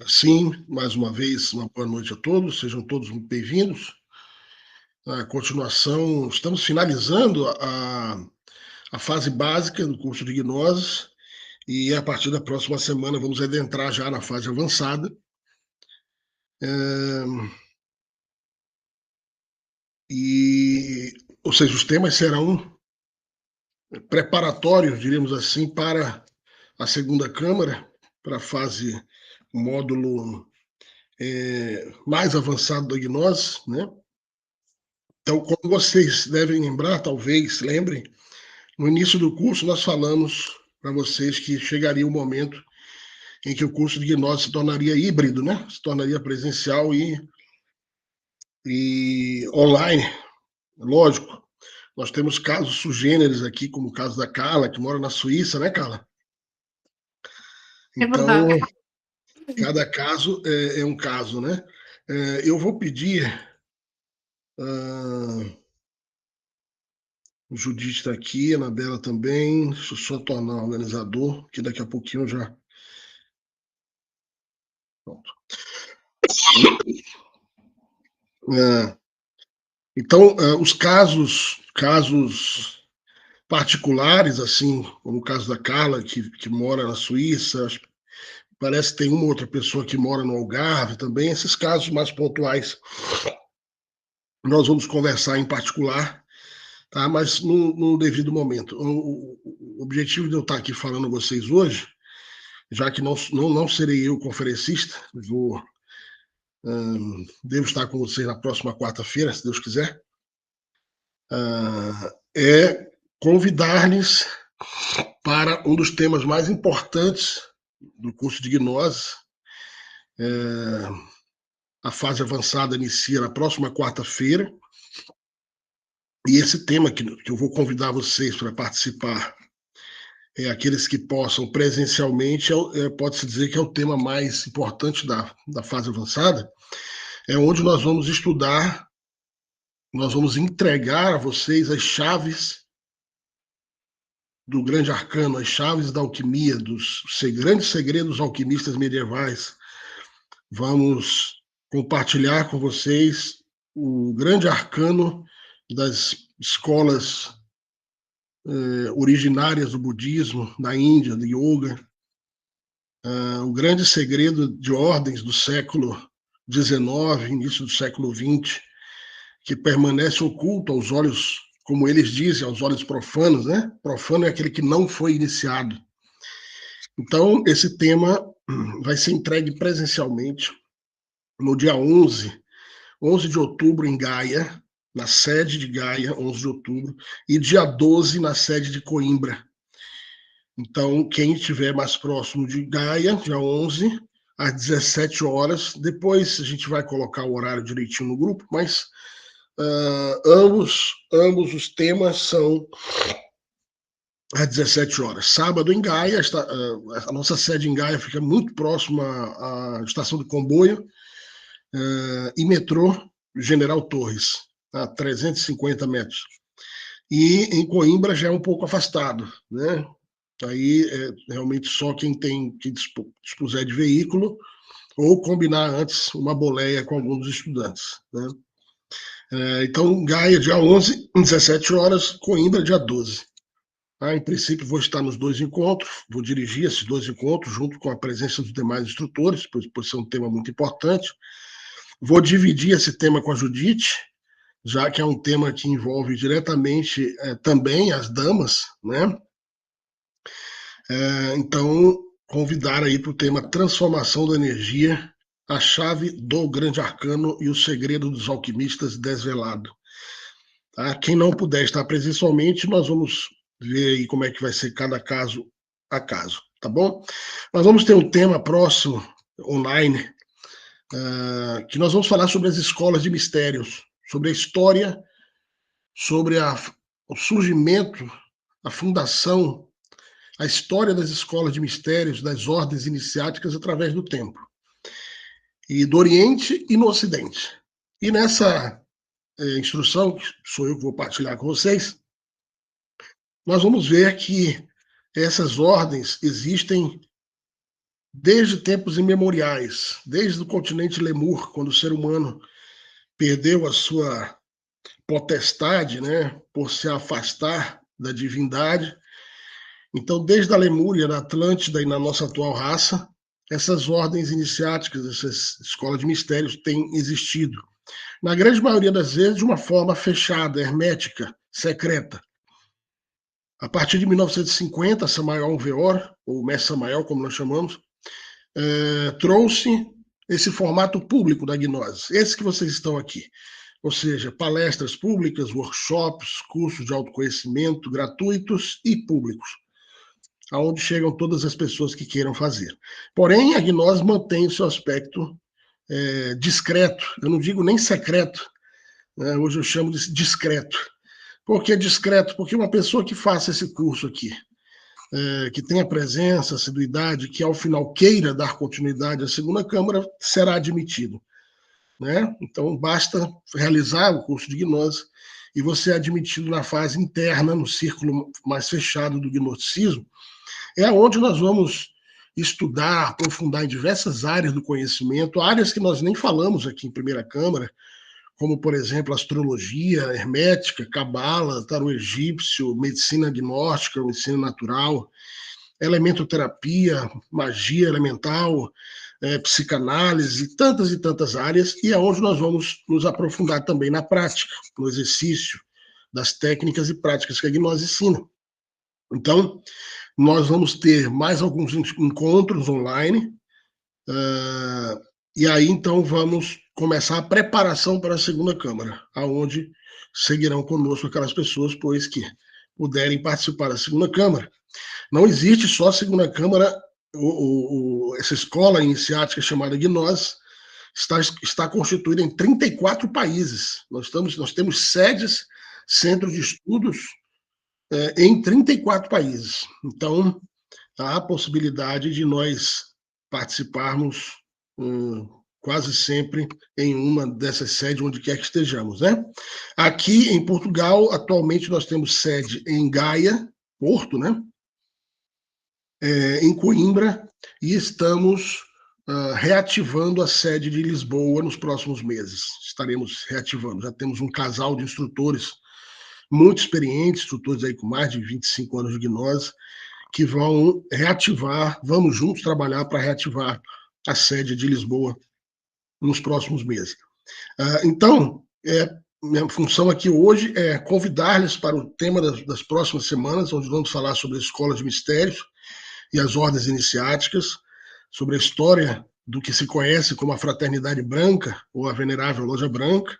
Sim, mais uma vez, uma boa noite a todos, sejam todos muito bem-vindos. A continuação, estamos finalizando a fase básica do curso de Gnoses e a partir da próxima semana vamos adentrar já na fase avançada. Ou seja, os temas serão preparatórios, diríamos assim, para a segunda câmara, para a fase módulo mais avançado da Gnose, né? Então, como vocês devem lembrar, talvez lembrem, no início do curso nós falamos para vocês que chegaria o momento em que o curso de gnose se tornaria híbrido, né? Se tornaria presencial e online. Lógico, nós temos casos sugêneres aqui, como o caso da Carla, que mora na Suíça, né, Carla? É Então, verdade. cada caso é um caso, né? Eu vou pedir... O Judite está aqui, a Anabela também. Deixa eu só tornar organizador, que daqui a pouquinho eu já... Pronto. Então, os casos particulares, assim, como o caso da Carla, que mora na Suíça, parece que tem uma outra pessoa que mora no Algarve também, esses casos mais pontuais, nós vamos conversar em particular, tá? Mas no devido momento. O objetivo de eu estar aqui falando a vocês hoje, já que não serei eu o conferencista, devo estar com vocês na próxima quarta-feira, se Deus quiser, é convidar-lhes para um dos temas mais importantes do curso de gnose. A fase avançada inicia na próxima quarta-feira, e esse tema que eu vou convidar vocês para participar, aqueles que possam presencialmente, pode-se dizer que é o tema mais importante da fase avançada, é onde nós vamos estudar, nós vamos entregar a vocês as chaves do grande arcano, as chaves da alquimia, dos grandes segredos alquimistas medievais. Vamos compartilhar com vocês o grande arcano das escolas originárias do budismo, da Índia, do yoga, o grande segredo de ordens do século XIX, início do século XX, que permanece oculto aos olhos, como eles dizem, aos olhos profanos, né? Profano é aquele que não foi iniciado. Então, esse tema vai ser entregue presencialmente no dia 11 de outubro em Gaia, na sede de Gaia, 11 de outubro, e dia 12 na sede de Coimbra. Então, quem estiver mais próximo de Gaia, dia 11, às 17 horas, depois a gente vai colocar o horário direitinho no grupo, mas ambos os temas são às 17 horas. Sábado em Gaia, a nossa sede em Gaia fica muito próxima à estação de comboio e metrô General Torres, a 350 metros. E em Coimbra já é um pouco afastado, né? Aí realmente só quem dispuser de veículo ou combinar antes uma boleia com alguns dos estudantes, né? Então, Gaia, dia 11, 17 horas, Coimbra, dia 12. Em princípio, vou estar nos dois encontros, vou dirigir esses dois encontros junto com a presença dos demais instrutores, pois é um tema muito importante. Vou dividir esse tema com a Judite, já que é um tema que envolve diretamente também as damas, né? Então, convidar aí para o tema Transformação da Energia, a chave do grande arcano e o segredo dos alquimistas desvelado. Tá? Quem não puder estar presencialmente, nós vamos ver aí como é que vai ser cada caso a caso, tá bom? Nós vamos ter um tema próximo, online, que nós vamos falar sobre as escolas de mistérios, sobre a história, sobre o surgimento, a fundação, a história das escolas de mistérios, das ordens iniciáticas através do tempo, e do Oriente e no Ocidente. E nessa instrução, que sou eu que vou partilhar com vocês, nós vamos ver que essas ordens existem desde tempos imemoriais, desde o continente Lemur, quando o ser humano perdeu a sua potestade, né, por se afastar da divindade. Então, desde a Lemúria, na Atlântida e na nossa atual raça, essas ordens iniciáticas, essas escolas de mistérios têm existido. Na grande maioria das vezes, de uma forma fechada, hermética, secreta. A partir de 1950, Samael Weor, ou Mestre Samael, como nós chamamos, trouxe esse formato público da gnose, esse que vocês estão aqui. Ou seja, palestras públicas, workshops, cursos de autoconhecimento gratuitos e públicos, aonde chegam todas as pessoas que queiram fazer. Porém, a gnose mantém o seu aspecto discreto, eu não digo nem secreto, né? Hoje eu chamo de discreto. Por que discreto? Porque uma pessoa que faça esse curso aqui, que tenha presença, assiduidade, que ao final queira dar continuidade à segunda Câmara, será admitido. Né? Então, basta realizar o curso de gnose e você é admitido na fase interna, no círculo mais fechado do gnosticismo, é onde nós vamos estudar, aprofundar em diversas áreas do conhecimento, áreas que nós nem falamos aqui em primeira Câmara, como, por exemplo, astrologia, hermética, cabala, tarô egípcio, medicina gnóstica, medicina natural, elementoterapia, magia elemental, psicanálise, e tantas áreas, e é onde nós vamos nos aprofundar também na prática, no exercício das técnicas e práticas que a gnose ensina. Então, nós vamos ter mais alguns encontros online, e aí então vamos começar a preparação para a segunda Câmara, aonde seguirão conosco aquelas pessoas, pois que puderem participar da segunda Câmara. Não existe só a segunda Câmara, essa escola iniciática chamada Gnose está constituída em 34 países. Nós temos sedes, centros de estudos em 34 países. Então, há a possibilidade de nós participarmos quase sempre em uma dessas sedes, onde quer que estejamos, né? Aqui em Portugal, atualmente nós temos sede em Gaia, Porto, né? Em Coimbra, e estamos reativando a sede de Lisboa nos próximos meses. Estaremos reativando. Já temos um casal de instrutores muito experientes, instrutores aí com mais de 25 anos de gnose, que vão reativar, vamos juntos trabalhar para reativar a sede de Lisboa nos próximos meses. Então, minha função aqui hoje é convidar-lhes para o tema das próximas semanas, onde vamos falar sobre a Escola de Mistérios e as ordens iniciáticas, sobre a história do que se conhece como a Fraternidade Branca, ou a Venerável Loja Branca.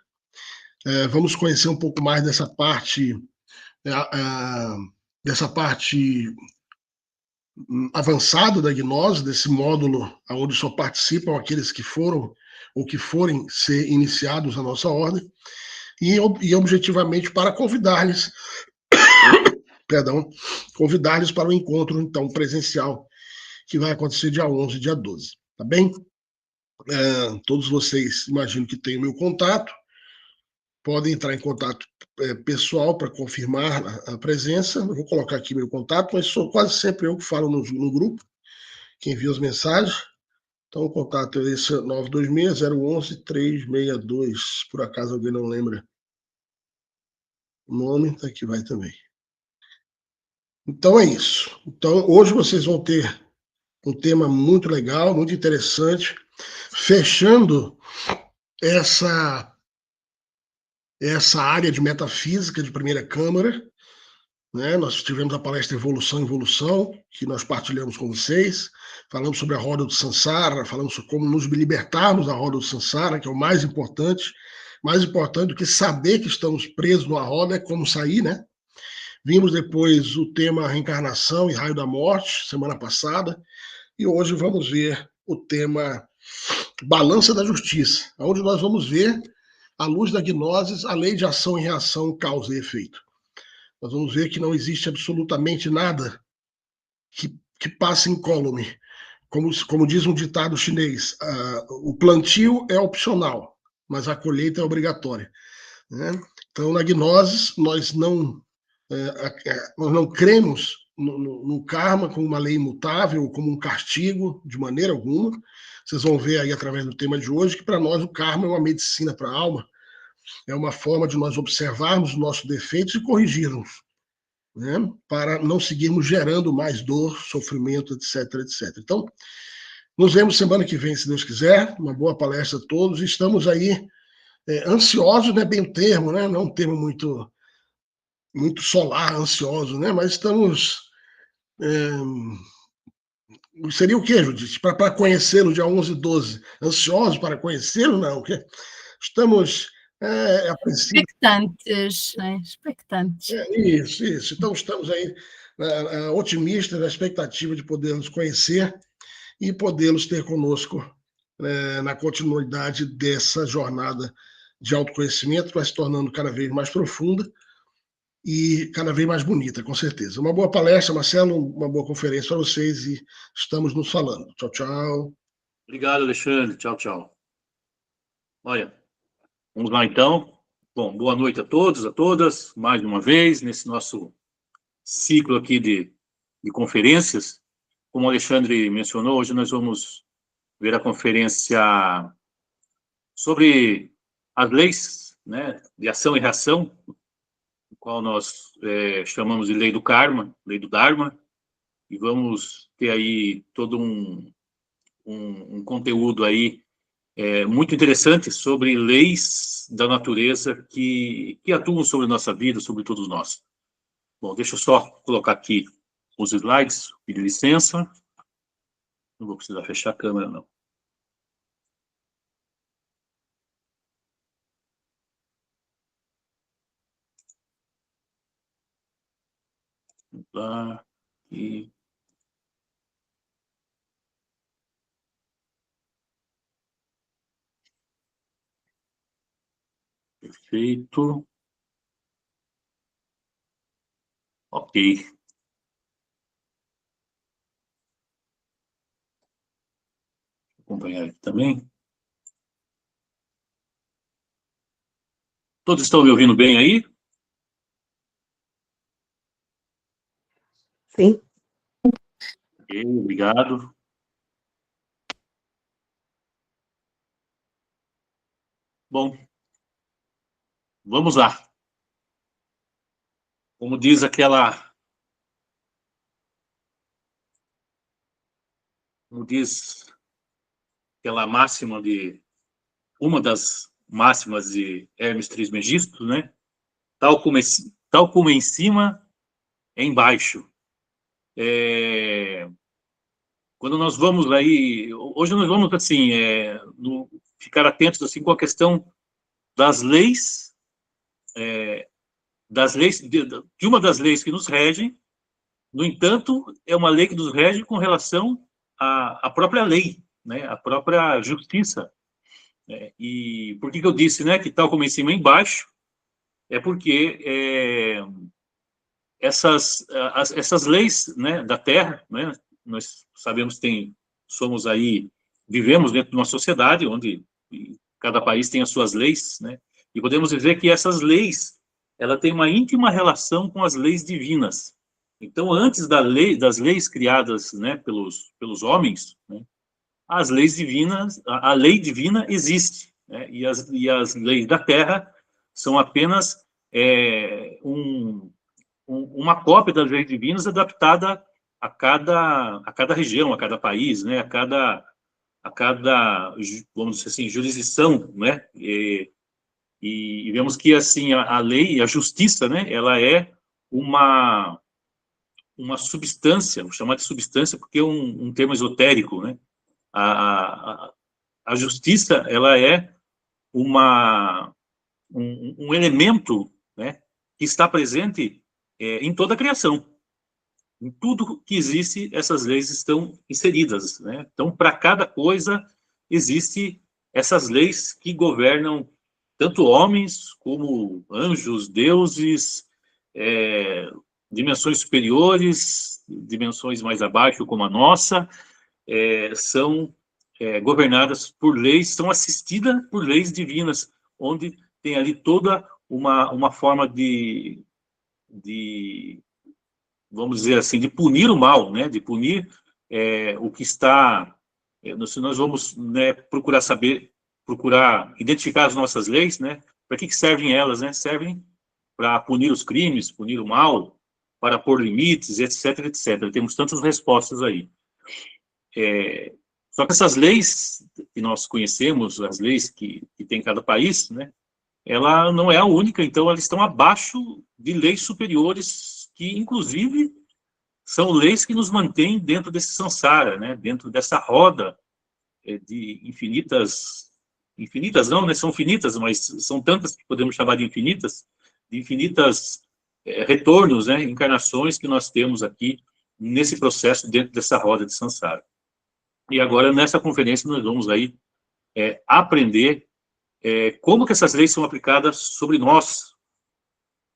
Vamos conhecer um pouco mais dessa parte avançado da gnose, desse módulo onde só participam aqueles que foram ou que forem ser iniciados na nossa ordem, e objetivamente para convidar-lhes convidar-lhes para o encontro então presencial que vai acontecer dia 11 e dia 12, tá bem? Todos vocês, imagino que têm o meu contato, podem entrar em contato pessoal para confirmar a presença. Eu vou colocar aqui meu contato, mas sou quase sempre eu que falo no grupo, que envia as mensagens. Então o contato é esse 926-011-362. Por acaso alguém não lembra o nome, tá aqui, vai também. Então é isso. Então hoje vocês vão ter um tema muito legal, muito interessante, fechando essa área de metafísica de primeira Câmara, né? Nós tivemos a palestra Evolução, que nós partilhamos com vocês, falamos sobre a roda do Sansara, falamos sobre como nos libertarmos da roda do Sansara, que é o mais importante do que saber que estamos presos numa roda é como sair, né? Vimos depois o tema reencarnação e raio da morte, semana passada, e hoje vamos ver o tema balança da justiça, onde nós vamos ver, à luz da gnose, a lei de ação e reação, causa e efeito. Nós vamos ver que não existe absolutamente nada que passe incólume. Como diz um ditado chinês, o plantio é opcional, mas a colheita é obrigatória. Né? Então, na gnose, nós não cremos no karma como uma lei imutável, como um castigo, de maneira alguma. Vocês vão ver aí, através do tema de hoje, que para nós o karma é uma medicina para a alma, é uma forma de nós observarmos os nossos defeitos e corrigirmos, né? Para não seguirmos gerando mais dor, sofrimento, etc, etc. Então, nos vemos semana que vem, se Deus quiser. Uma boa palestra a todos. Estamos aí ansiosos, não é bem o termo, né? Não é um termo muito solar, ansioso, né? Mas estamos... seria o quê, Judite? Para conhecê-lo dia 11 e 12. Ansiosos para conhecê-lo? Não. Estamos, a princípio... Expectantes, né? Expectantes. Isso, isso. Então, estamos aí otimistas, na expectativa de podermos conhecer e podê-los ter conosco na continuidade dessa jornada de autoconhecimento, que vai se tornando cada vez mais profunda e cada vez mais bonita, com certeza. Uma boa palestra, Marcelo, uma boa conferência para vocês e estamos nos falando. Tchau, tchau. Obrigado, Alexandre. Tchau, tchau. Olha, vamos lá então. Bom, boa noite a todos, a todas, mais uma vez, nesse nosso ciclo aqui de conferências. Como o Alexandre mencionou, hoje nós vamos ver a conferência sobre as leis, né, de ação e reação, o qual nós chamamos de lei do karma, lei do dharma, e vamos ter aí todo um conteúdo aí muito interessante sobre leis da natureza que atuam sobre a nossa vida, sobre todos nós. Bom, deixa eu só colocar aqui os slides, pedir licença. Não vou precisar fechar a câmera, não. Vamos lá, aqui. Perfeito. Ok. Vou acompanhar aqui também. Todos estão me ouvindo bem aí? Sim. Ok, obrigado. Bom, vamos lá. Como diz aquela máxima uma das máximas de Hermes Trismegisto, né? Tal como em cima, é embaixo. Quando nós vamos aí, hoje nós vamos assim, ficar atentos assim com a questão das leis, de uma das leis que nos regem. No entanto, é uma lei que nos rege com relação à própria lei, né? À própria justiça. E por que eu disse, né, que tal como em cima, é embaixo? É porque essas leis, né, da Terra, né, nós sabemos que vivemos dentro de uma sociedade onde cada país tem as suas leis, né, e podemos dizer que essas leis, ela tem uma íntima relação com as leis divinas. Então, antes das leis criadas, né, pelos homens, né, as leis divinas, a lei divina existe, né, e as leis da Terra são apenas uma cópia das leis divinas adaptada a cada região, a cada país, né, a cada, vamos dizer assim, jurisdição, né, e vemos que, assim, a lei, a justiça, né, ela é uma substância, vou chamar de substância porque é um termo esotérico, né, a justiça, ela é um elemento, né, que está presente em toda a criação. Em tudo que existe, essas leis estão inseridas, né? Então, para cada coisa, existe essas leis que governam tanto homens como anjos, deuses, dimensões superiores, dimensões mais abaixo, como a nossa, são governadas por leis, são assistidas por leis divinas, onde tem ali toda uma forma de vamos dizer assim, de punir o mal, né? De punir o que está... se nós vamos, né, procurar identificar as nossas leis, né? Para que servem elas, né? Servem para punir os crimes, punir o mal, para pôr limites, etc, etc. Temos tantas respostas aí. Só que essas leis que nós conhecemos, as leis que tem cada país, né? Ela não é a única, então elas estão abaixo de leis superiores que, inclusive, são leis que nos mantêm dentro desse samsara, né? Dentro dessa roda de infinitas não, né? São finitas, mas são tantas que podemos chamar de infinitas retornos, né? Encarnações que nós temos aqui nesse processo dentro dessa roda de samsara. E agora, nessa conferência, nós vamos aí aprender como que essas leis são aplicadas sobre nós.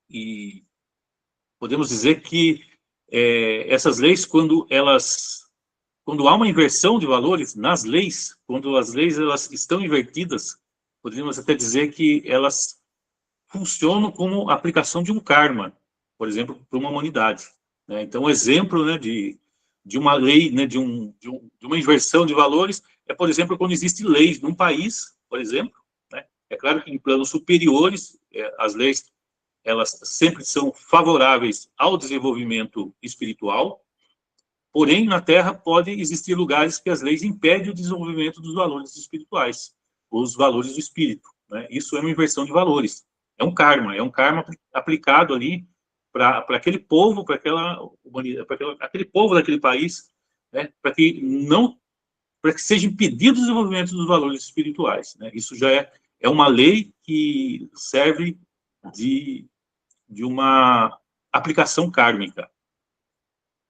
E podemos dizer que essas leis, quando há uma inversão de valores nas leis, quando as leis elas estão invertidas, poderíamos até dizer que elas funcionam como a aplicação de um karma, por exemplo, para uma humanidade, né? Então, um exemplo, né, de uma lei, né, de uma inversão de valores por exemplo, quando existem leis num país, por exemplo, né? É claro que em planos superiores, as leis elas sempre são favoráveis ao desenvolvimento espiritual. Porém, na Terra pode existir lugares que as leis impedem o desenvolvimento dos valores espirituais, os valores do espírito, né? Isso é uma inversão de valores. É um karma aplicado ali para aquele povo, para aquela humanidade, aquele povo daquele país, né? Para que seja impedido o desenvolvimento dos valores espirituais, né? Isso já é uma lei que serve de uma aplicação kármica.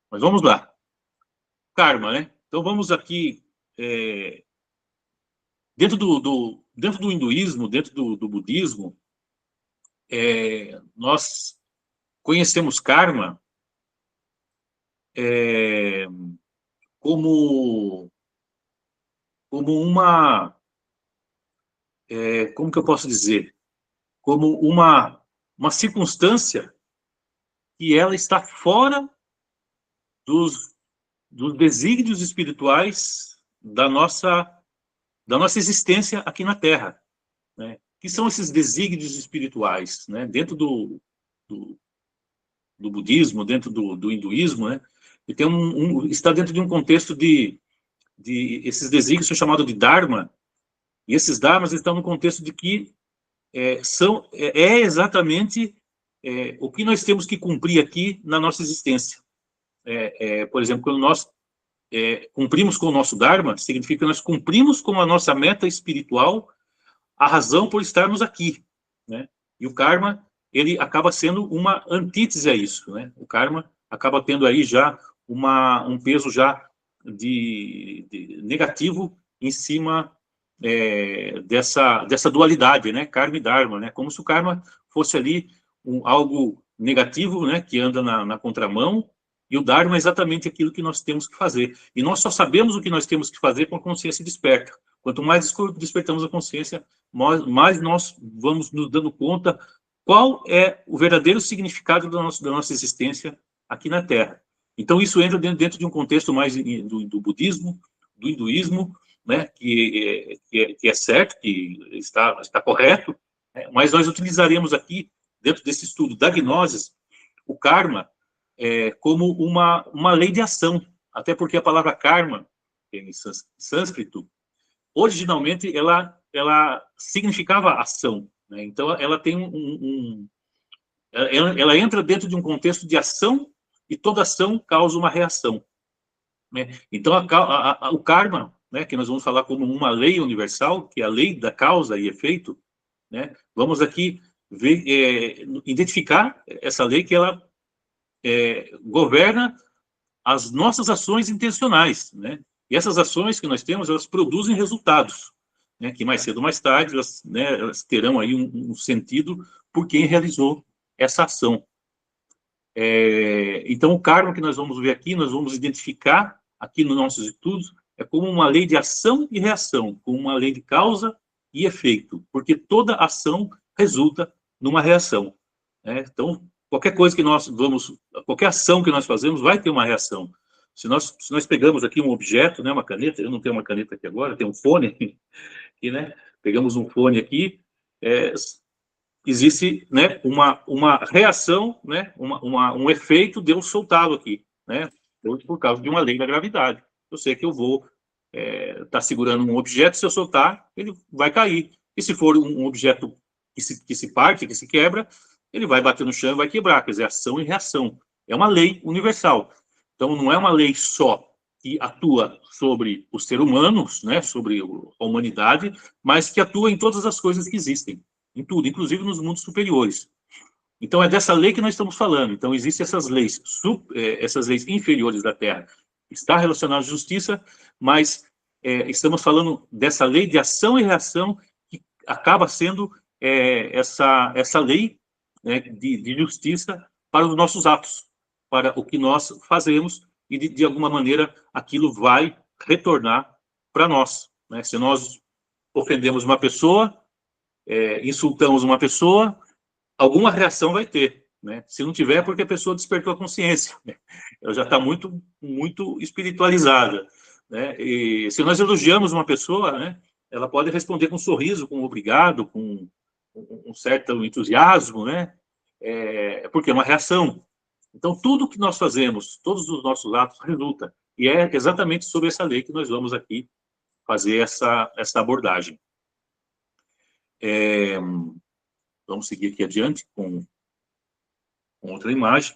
Mas vamos lá. Karma, né? Então vamos aqui dentro do hinduísmo, dentro do budismo, nós conhecemos karma como uma como que eu posso dizer? Como uma circunstância que ela está fora dos desígnios espirituais da nossa existência aqui na Terra, né? Que são esses desígnios espirituais, né? Dentro do budismo, dentro do hinduísmo, né? E tem está dentro de um contexto de esses desígnios são chamados de dharma, e esses dharmas estão no contexto de que é exatamente o que nós temos que cumprir aqui na nossa existência. Por exemplo, quando nós cumprimos com o nosso dharma, significa que nós cumprimos com a nossa meta espiritual, a razão por estarmos aqui, né? E o karma, ele acaba sendo uma antítese a isso, né? O karma acaba tendo aí já um peso já de negativo em cima dessa dualidade, né? Karma e dharma, né? Como se o karma fosse ali algo negativo, né? Que anda na contramão, e o dharma é exatamente aquilo que nós temos que fazer. E nós só sabemos o que nós temos que fazer com a consciência desperta. Quanto mais despertamos a consciência, mais nós vamos nos dando conta qual é o verdadeiro significado da nossa existência aqui na Terra. Então, isso entra dentro de um contexto mais do budismo, do hinduísmo, né, que é certo, que está correto, né, mas nós utilizaremos aqui, dentro desse estudo da gnose, o karma como uma lei de ação, até porque a palavra karma, em sânscrito, originalmente ela significava ação, né? Então ela tem ela entra dentro de um contexto de ação, e toda ação causa uma reação, né? Então o karma, né, que nós vamos falar como uma lei universal, que é a lei da causa e efeito, né? Vamos aqui identificar essa lei que ela governa as nossas ações intencionais, né? E essas ações que nós temos, elas produzem resultados, né? Que mais cedo ou mais tarde elas terão aí um sentido por quem realizou essa ação. Então, o karma que nós vamos ver aqui, nós vamos identificar aqui nos nossos estudos, como uma lei de ação e reação, como uma lei de causa e efeito, porque toda ação resulta numa reação, né? Então, qualquer coisa que nós qualquer ação que nós fazemos vai ter uma reação. Se nós pegamos aqui um objeto, né, uma caneta, eu não tenho uma caneta aqui agora, tem um fone aqui, né? Pegamos um fone aqui, existe, né, uma reação, né, um efeito de eu soltá-lo aqui, né, por causa de uma lei da gravidade. Eu sei que eu vou estar segurando um objeto, se eu soltar, ele vai cair. E se for um objeto que se parte, que se quebra, ele vai bater no chão e vai quebrar. Quer dizer, ação e reação. É uma lei universal. Então, não é uma lei só que atua sobre os seres humanos, né, sobre a humanidade, mas que atua em todas as coisas que existem, em tudo, inclusive nos mundos superiores. Então, é dessa lei que nós estamos falando. Então, existem essas leis inferiores da Terra. Está relacionado à justiça, mas estamos falando dessa lei de ação e reação que acaba sendo essa lei, né, de justiça para os nossos atos, para o que nós fazemos, e de alguma maneira aquilo vai retornar para nós, né? Se nós ofendemos uma pessoa, insultamos uma pessoa, alguma reação vai ter, né? Se não tiver, é porque a pessoa despertou a consciência, né? Ela já está muito, muito espiritualizada, né? E se nós elogiamos uma pessoa, né, ela pode responder com um sorriso, com um obrigado, com um certo entusiasmo, né? Porque é uma reação. Então, tudo que nós fazemos, todos os nossos atos resulta. E é exatamente sobre essa lei que nós vamos aqui fazer essa abordagem. Vamos seguir aqui adiante com outra imagem.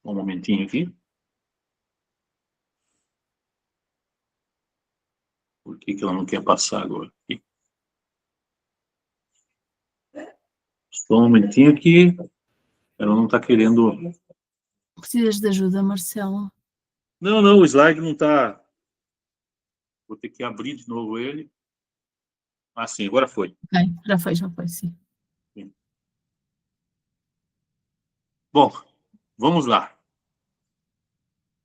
Um momentinho aqui. Por que ela não quer passar agora? Aqui. Só um momentinho aqui. Ela não está querendo... Precisas de ajuda, Marcelo? Não, o slide não está... Vou ter que abrir de novo ele. Ah, sim, agora foi. Ok, já foi, sim. Bom, vamos lá.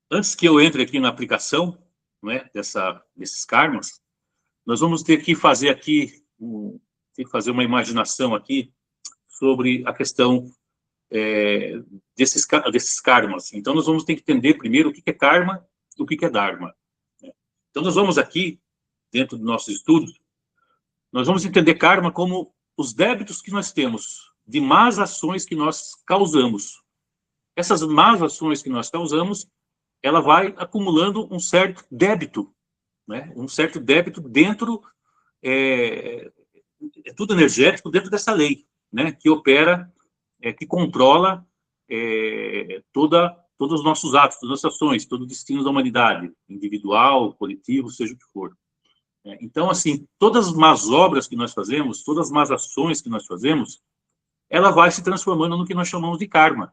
Antes que eu entre aqui na aplicação, né, desses karmas, nós vamos ter que fazer aqui, uma imaginação aqui sobre a questão desses karmas. Então, nós vamos ter que entender primeiro o que é karma e o que é dharma. Então, nós vamos aqui, dentro do nosso estudo, nós vamos entender karma como os débitos que nós temos de más ações que nós causamos. Essas más ações que nós causamos, ela vai acumulando um certo débito, né? Um certo débito dentro, é tudo energético dentro dessa lei, né? Que opera, que controla todos os nossos atos, todas as ações, todo o destino da humanidade, individual, coletivo, seja o que for. Então, assim, todas as más obras que nós fazemos, todas as más ações que nós fazemos, ela vai se transformando no que nós chamamos de karma,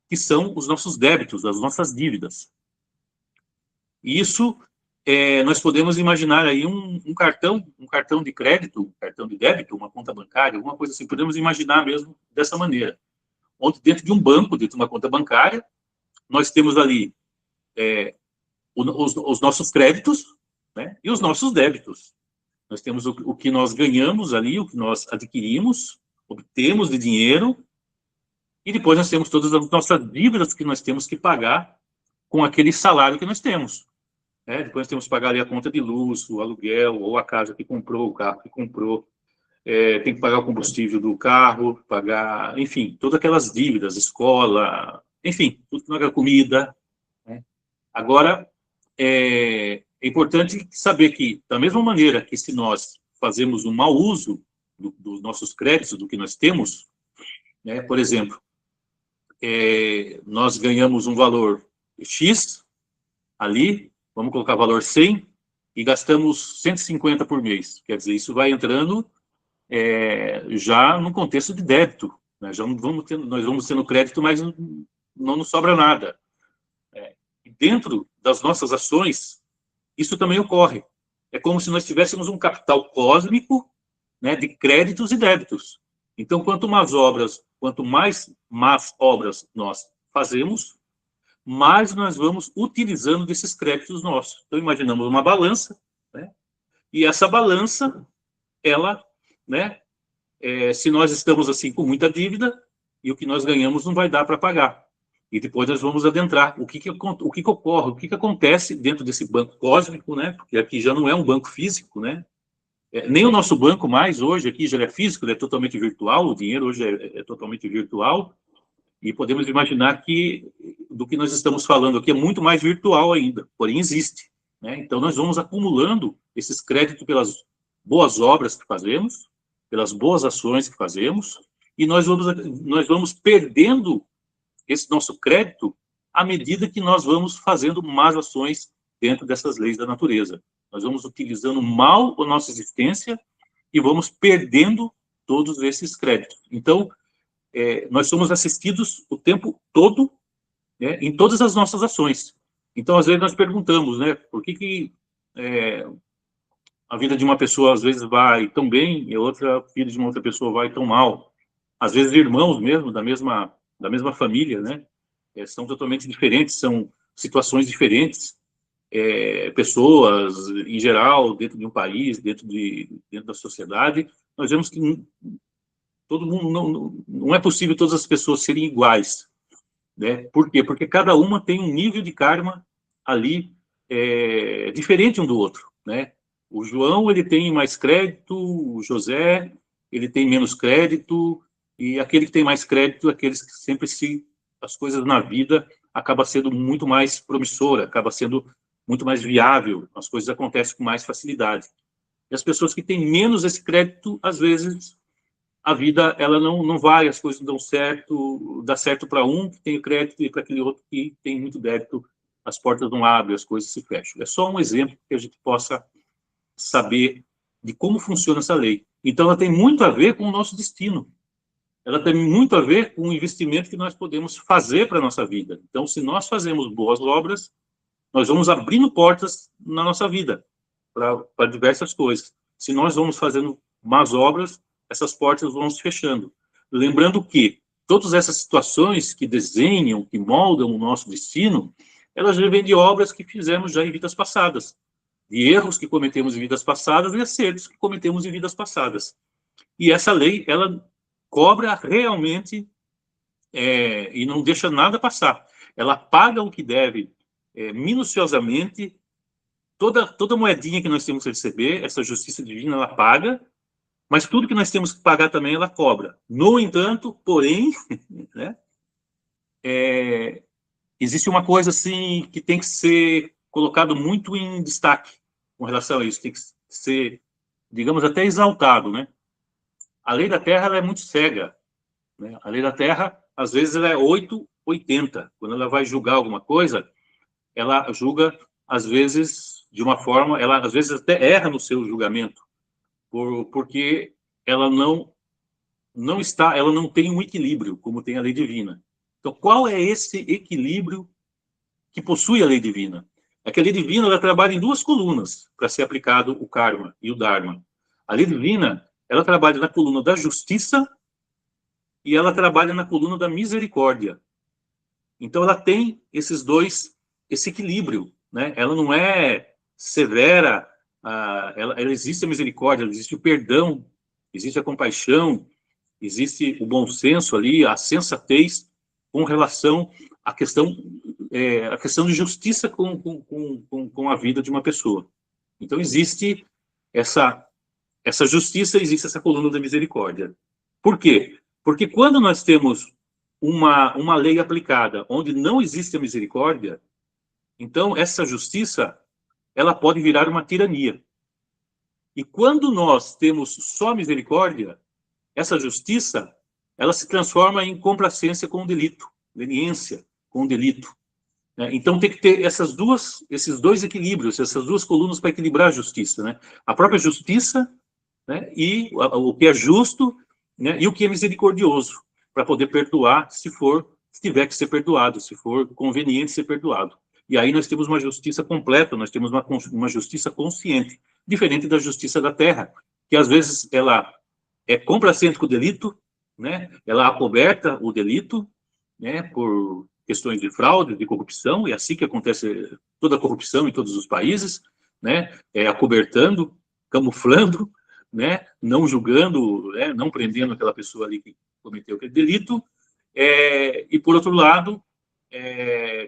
que são os nossos débitos, as nossas dívidas. E isso, nós podemos imaginar aí um cartão de crédito, um cartão de débito, uma conta bancária, alguma coisa assim, podemos imaginar mesmo dessa maneira. Onde dentro de um banco, dentro de uma conta bancária, nós temos ali os nossos créditos, né, e os nossos débitos. Nós temos o que nós ganhamos ali, o que nós adquirimos, obtemos de dinheiro, e depois nós temos todas as nossas dívidas que nós temos que pagar com aquele salário que nós temos. Depois nós temos que pagar ali a conta de luz, o aluguel, ou a casa que comprou, o carro que comprou, tem que pagar o combustível do carro, pagar, enfim, todas aquelas dívidas, escola, enfim, tudo que não é comida. Né? Agora, é importante saber que, da mesma maneira que se nós fazemos um mau uso dos nossos créditos, do que nós temos, né? Por exemplo, nós ganhamos um valor X ali, vamos colocar valor 100, e gastamos 150 por mês. Quer dizer, isso vai entrando já no contexto de débito. Né? Nós vamos tendo crédito, mas não nos sobra nada. E dentro das nossas ações, isso também ocorre. É como se nós tivéssemos um capital cósmico, né, de créditos e débitos. Então, quanto mais más obras nós fazemos, mais nós vamos utilizando desses créditos nossos. Então, imaginamos uma balança, né? E essa balança, ela, né, se nós estamos assim com muita dívida, e o que nós ganhamos não vai dar para pagar. E depois nós vamos adentrar. O que ocorre, o que acontece dentro desse banco cósmico, né? Porque aqui já não é um banco físico, né? Nem o nosso banco mais hoje aqui já é físico, ele é totalmente virtual, o dinheiro hoje é totalmente virtual, e podemos imaginar que do que nós estamos falando aqui é muito mais virtual ainda, porém existe, né? Então nós vamos acumulando esses créditos pelas boas obras que fazemos, pelas boas ações que fazemos, e nós vamos perdendo esse nosso crédito à medida que nós vamos fazendo más ações dentro dessas leis da natureza. Nós vamos utilizando mal a nossa existência e vamos perdendo todos esses créditos. Então, nós somos assistidos o tempo todo, né, em todas as nossas ações. Então, às vezes, nós perguntamos, né, por que a vida de uma pessoa, às vezes, vai tão bem e a vida de uma outra pessoa vai tão mal. Às vezes, irmãos mesmo, da mesma família, né, são totalmente diferentes, são situações diferentes. Pessoas, em geral, dentro de um país, dentro da sociedade, nós vemos que todo mundo não é possível todas as pessoas serem iguais, né? Por quê? Porque cada uma tem um nível de karma ali diferente um do outro, né? O João, ele tem mais crédito, o José, ele tem menos crédito, e aquele que tem mais crédito, aqueles que sempre as coisas na vida acaba sendo muito mais promissora, acaba sendo muito mais viável, as coisas acontecem com mais facilidade. E as pessoas que têm menos esse crédito, às vezes, a vida ela não vai, as coisas não dão certo, dá certo para um que tem o crédito e para aquele outro que tem muito débito, as portas não abrem, as coisas se fecham. É só um exemplo que a gente possa saber de como funciona essa lei. Então, ela tem muito a ver com o nosso destino. Ela tem muito a ver com o investimento que nós podemos fazer para a nossa vida. Então, se nós fazemos boas obras, nós vamos abrindo portas na nossa vida para diversas coisas. Se nós vamos fazendo más obras, essas portas vão se fechando. Lembrando que todas essas situações que desenham, que moldam o nosso destino, elas vêm de obras que fizemos já em vidas passadas, de erros que cometemos em vidas passadas e acertos que cometemos em vidas passadas. E essa lei, ela cobra realmente e não deixa nada passar. Ela paga o que deve minuciosamente. Toda moedinha que nós temos que receber, essa justiça divina, ela paga, mas tudo que nós temos que pagar também, ela cobra. No entanto, porém, né, existe uma coisa assim que tem que ser colocado muito em destaque com relação a isso, tem que ser, digamos, até exaltado, né? A lei da Terra, ela é muito cega, né? A lei da Terra, às vezes, ela é 880. Quando ela vai julgar alguma coisa, ela julga, às vezes, de uma forma, ela às vezes até erra no seu julgamento, porque ela ela não tem um equilíbrio, como tem a lei divina. Então, qual é esse equilíbrio que possui a lei divina? É que a lei divina, ela trabalha em duas colunas para ser aplicado o karma e o dharma. A lei divina, ela trabalha na coluna da justiça e ela trabalha na coluna da misericórdia. Então, ela tem esse equilíbrio, né? Ela não é severa, ela existe a misericórdia, existe o perdão, existe a compaixão, existe o bom senso ali, a sensatez com relação à questão de justiça com a vida de uma pessoa. Então, existe essa justiça, existe essa coluna da misericórdia. Por quê? Porque quando nós temos uma lei aplicada onde não existe a misericórdia, então essa justiça ela pode virar uma tirania. E quando nós temos só misericórdia, essa justiça ela se transforma em complacência com o delito, leniência com o delito. Então tem que ter esses dois equilíbrios, essas duas colunas para equilibrar a justiça, né? A própria justiça, né? E o que é justo, né? E o que é misericordioso, para poder perdoar se tiver que ser perdoado, se for conveniente ser perdoado. E aí nós temos uma justiça completa, nós temos uma justiça consciente, diferente da justiça da terra, que às vezes ela é complacente com o delito, né? Ela acoberta o delito, né? Por questões de fraude, de corrupção, é assim que acontece toda a corrupção em todos os países, né? Acobertando, camuflando, né? Não julgando, né? Não prendendo aquela pessoa ali que cometeu aquele delito, e por outro lado,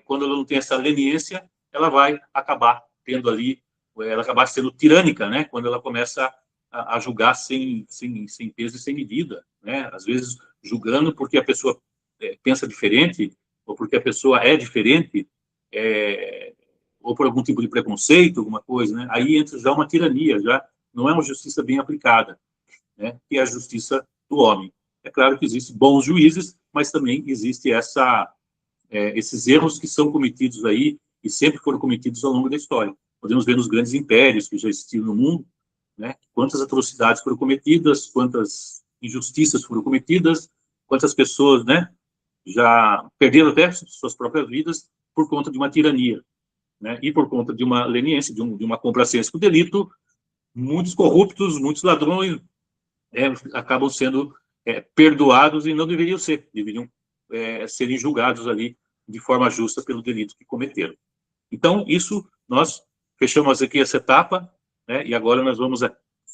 quando ela não tem essa leniência, ela vai acabar tendo ali, ela acabar sendo tirânica, né? Quando ela começa a julgar sem peso e sem medida, né? Às vezes julgando porque a pessoa pensa diferente, ou porque a pessoa é diferente, ou por algum tipo de preconceito, alguma coisa, né? Aí entra já uma tirania, já não é uma justiça bem aplicada, né? Que é a justiça do homem. É claro que existem bons juízes, mas também existe esses erros que são cometidos aí e sempre foram cometidos ao longo da história. Podemos ver nos grandes impérios que já existiram no mundo, né? Quantas atrocidades foram cometidas, quantas injustiças foram cometidas, quantas pessoas, né, já perderam até suas próprias vidas por conta de uma tirania, né? E por conta de uma leniência, de uma complacência com o delito, muitos corruptos, muitos ladrões acabam sendo perdoados e não deveriam ser, deveriam serem julgados ali de forma justa pelo delito que cometeram. Então, isso, nós fechamos aqui essa etapa, né, e agora nós vamos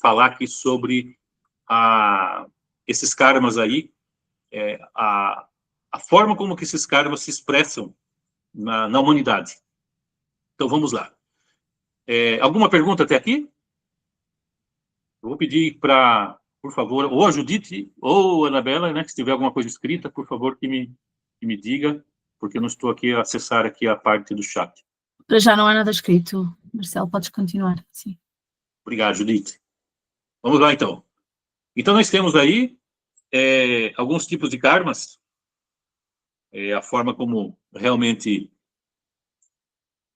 falar aqui sobre esses karmas aí, a forma como que esses karmas se expressam na humanidade. Então, vamos lá. Alguma pergunta até aqui? Eu vou pedir para, por favor, ou a Judite ou a Anabela, né, que se tiver alguma coisa escrita, por favor, que me diga, porque eu não estou aqui a acessar aqui a parte do chat. Já não há nada escrito. Marcelo, podes continuar. Sim. Obrigado, Judite. Vamos lá, então. Então, nós temos aí alguns tipos de karmas, a forma como realmente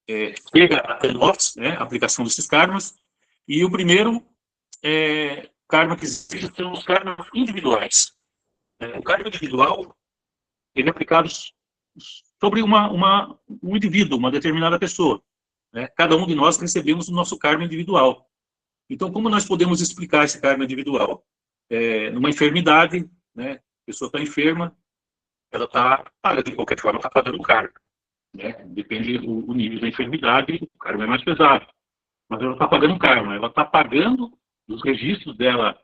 chega até nós, né, a aplicação desses karmas, e o primeiro karma que existem são os karmas individuais. O karma individual, ele é aplicado sobre um indivíduo, uma determinada pessoa, né? Cada um de nós recebemos o nosso karma individual. Então, como nós podemos explicar esse karma individual? Numa enfermidade, né? A pessoa está enferma, ela está, de qualquer forma, está pagando o karma, né? Depende do nível da enfermidade, o karma é mais pesado. Mas ela está pagando o karma, ela está pagando dos registros dela,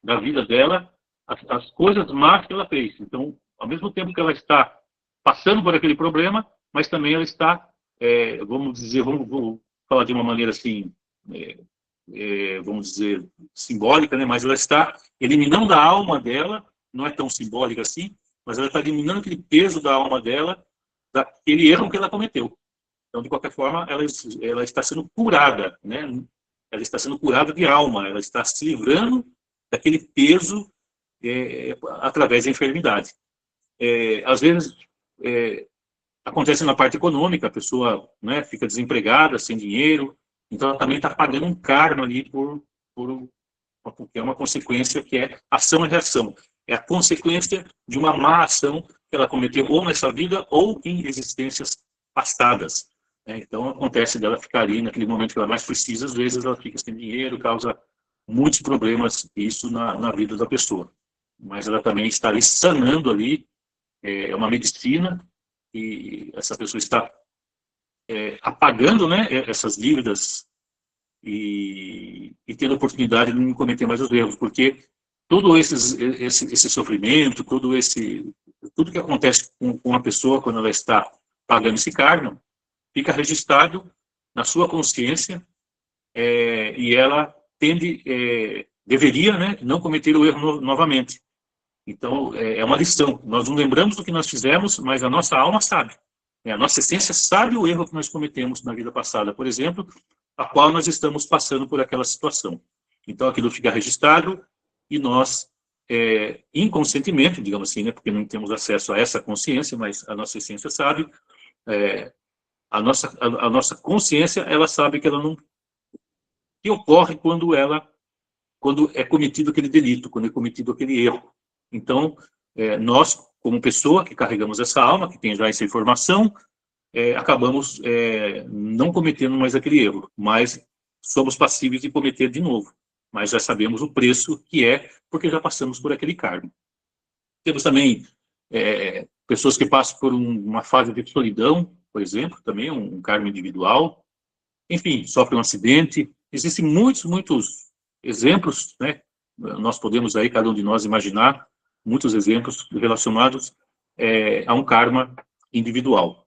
da vida dela, as coisas más que ela fez. Então, ao mesmo tempo que ela está passando por aquele problema, mas também ela está, vamos falar de uma maneira assim, vamos dizer, simbólica, né? Mas ela está eliminando da alma dela, não é tão simbólica assim, mas ela está eliminando aquele peso da alma dela, daquele erro que ela cometeu. Então, de qualquer forma, ela está sendo curada, né? Ela está sendo curada de alma, ela está se livrando daquele peso através da enfermidade. Às vezes, acontece na parte econômica, a pessoa, né, fica desempregada, sem dinheiro, então ela também está pagando um karma ali porque é uma consequência que é ação e reação. É a consequência de uma má ação que ela cometeu ou nessa vida ou em existências passadas. Então, acontece dela ficar ali naquele momento que ela mais precisa, às vezes ela fica sem dinheiro, causa muitos problemas, isso na vida da pessoa. Mas ela também está ali sanando ali, é uma medicina, e essa pessoa está apagando, né, essas dívidas e tendo a oportunidade de não cometer mais os erros, porque todo esse sofrimento, tudo que acontece com a pessoa quando ela está pagando esse karma, fica registrado na sua consciência e ela deveria, né, não cometer o erro novamente. Então, é uma lição. Nós não lembramos do que nós fizemos, mas a nossa alma sabe. A nossa essência sabe o erro que nós cometemos na vida passada, por exemplo, a qual nós estamos passando por aquela situação. Então, aquilo fica registrado e nós, inconscientemente, digamos assim, né, porque não temos acesso a essa consciência, mas a nossa essência sabe, a nossa consciência, ela sabe que ela não... que ocorre quando é cometido aquele delito, quando é cometido aquele erro. Então, nós, como pessoa que carregamos essa alma, que tem já essa informação, acabamos não cometendo mais aquele erro, mas somos passíveis de cometer de novo. Mas já sabemos o preço que é, porque já passamos por aquele karma. Temos também pessoas que passam por uma fase de solidão, por exemplo, também um karma individual. Enfim, sofrem um acidente. Existem muitos exemplos, né? Nós podemos aí, cada um de nós, imaginar muitos exemplos relacionados a um karma individual.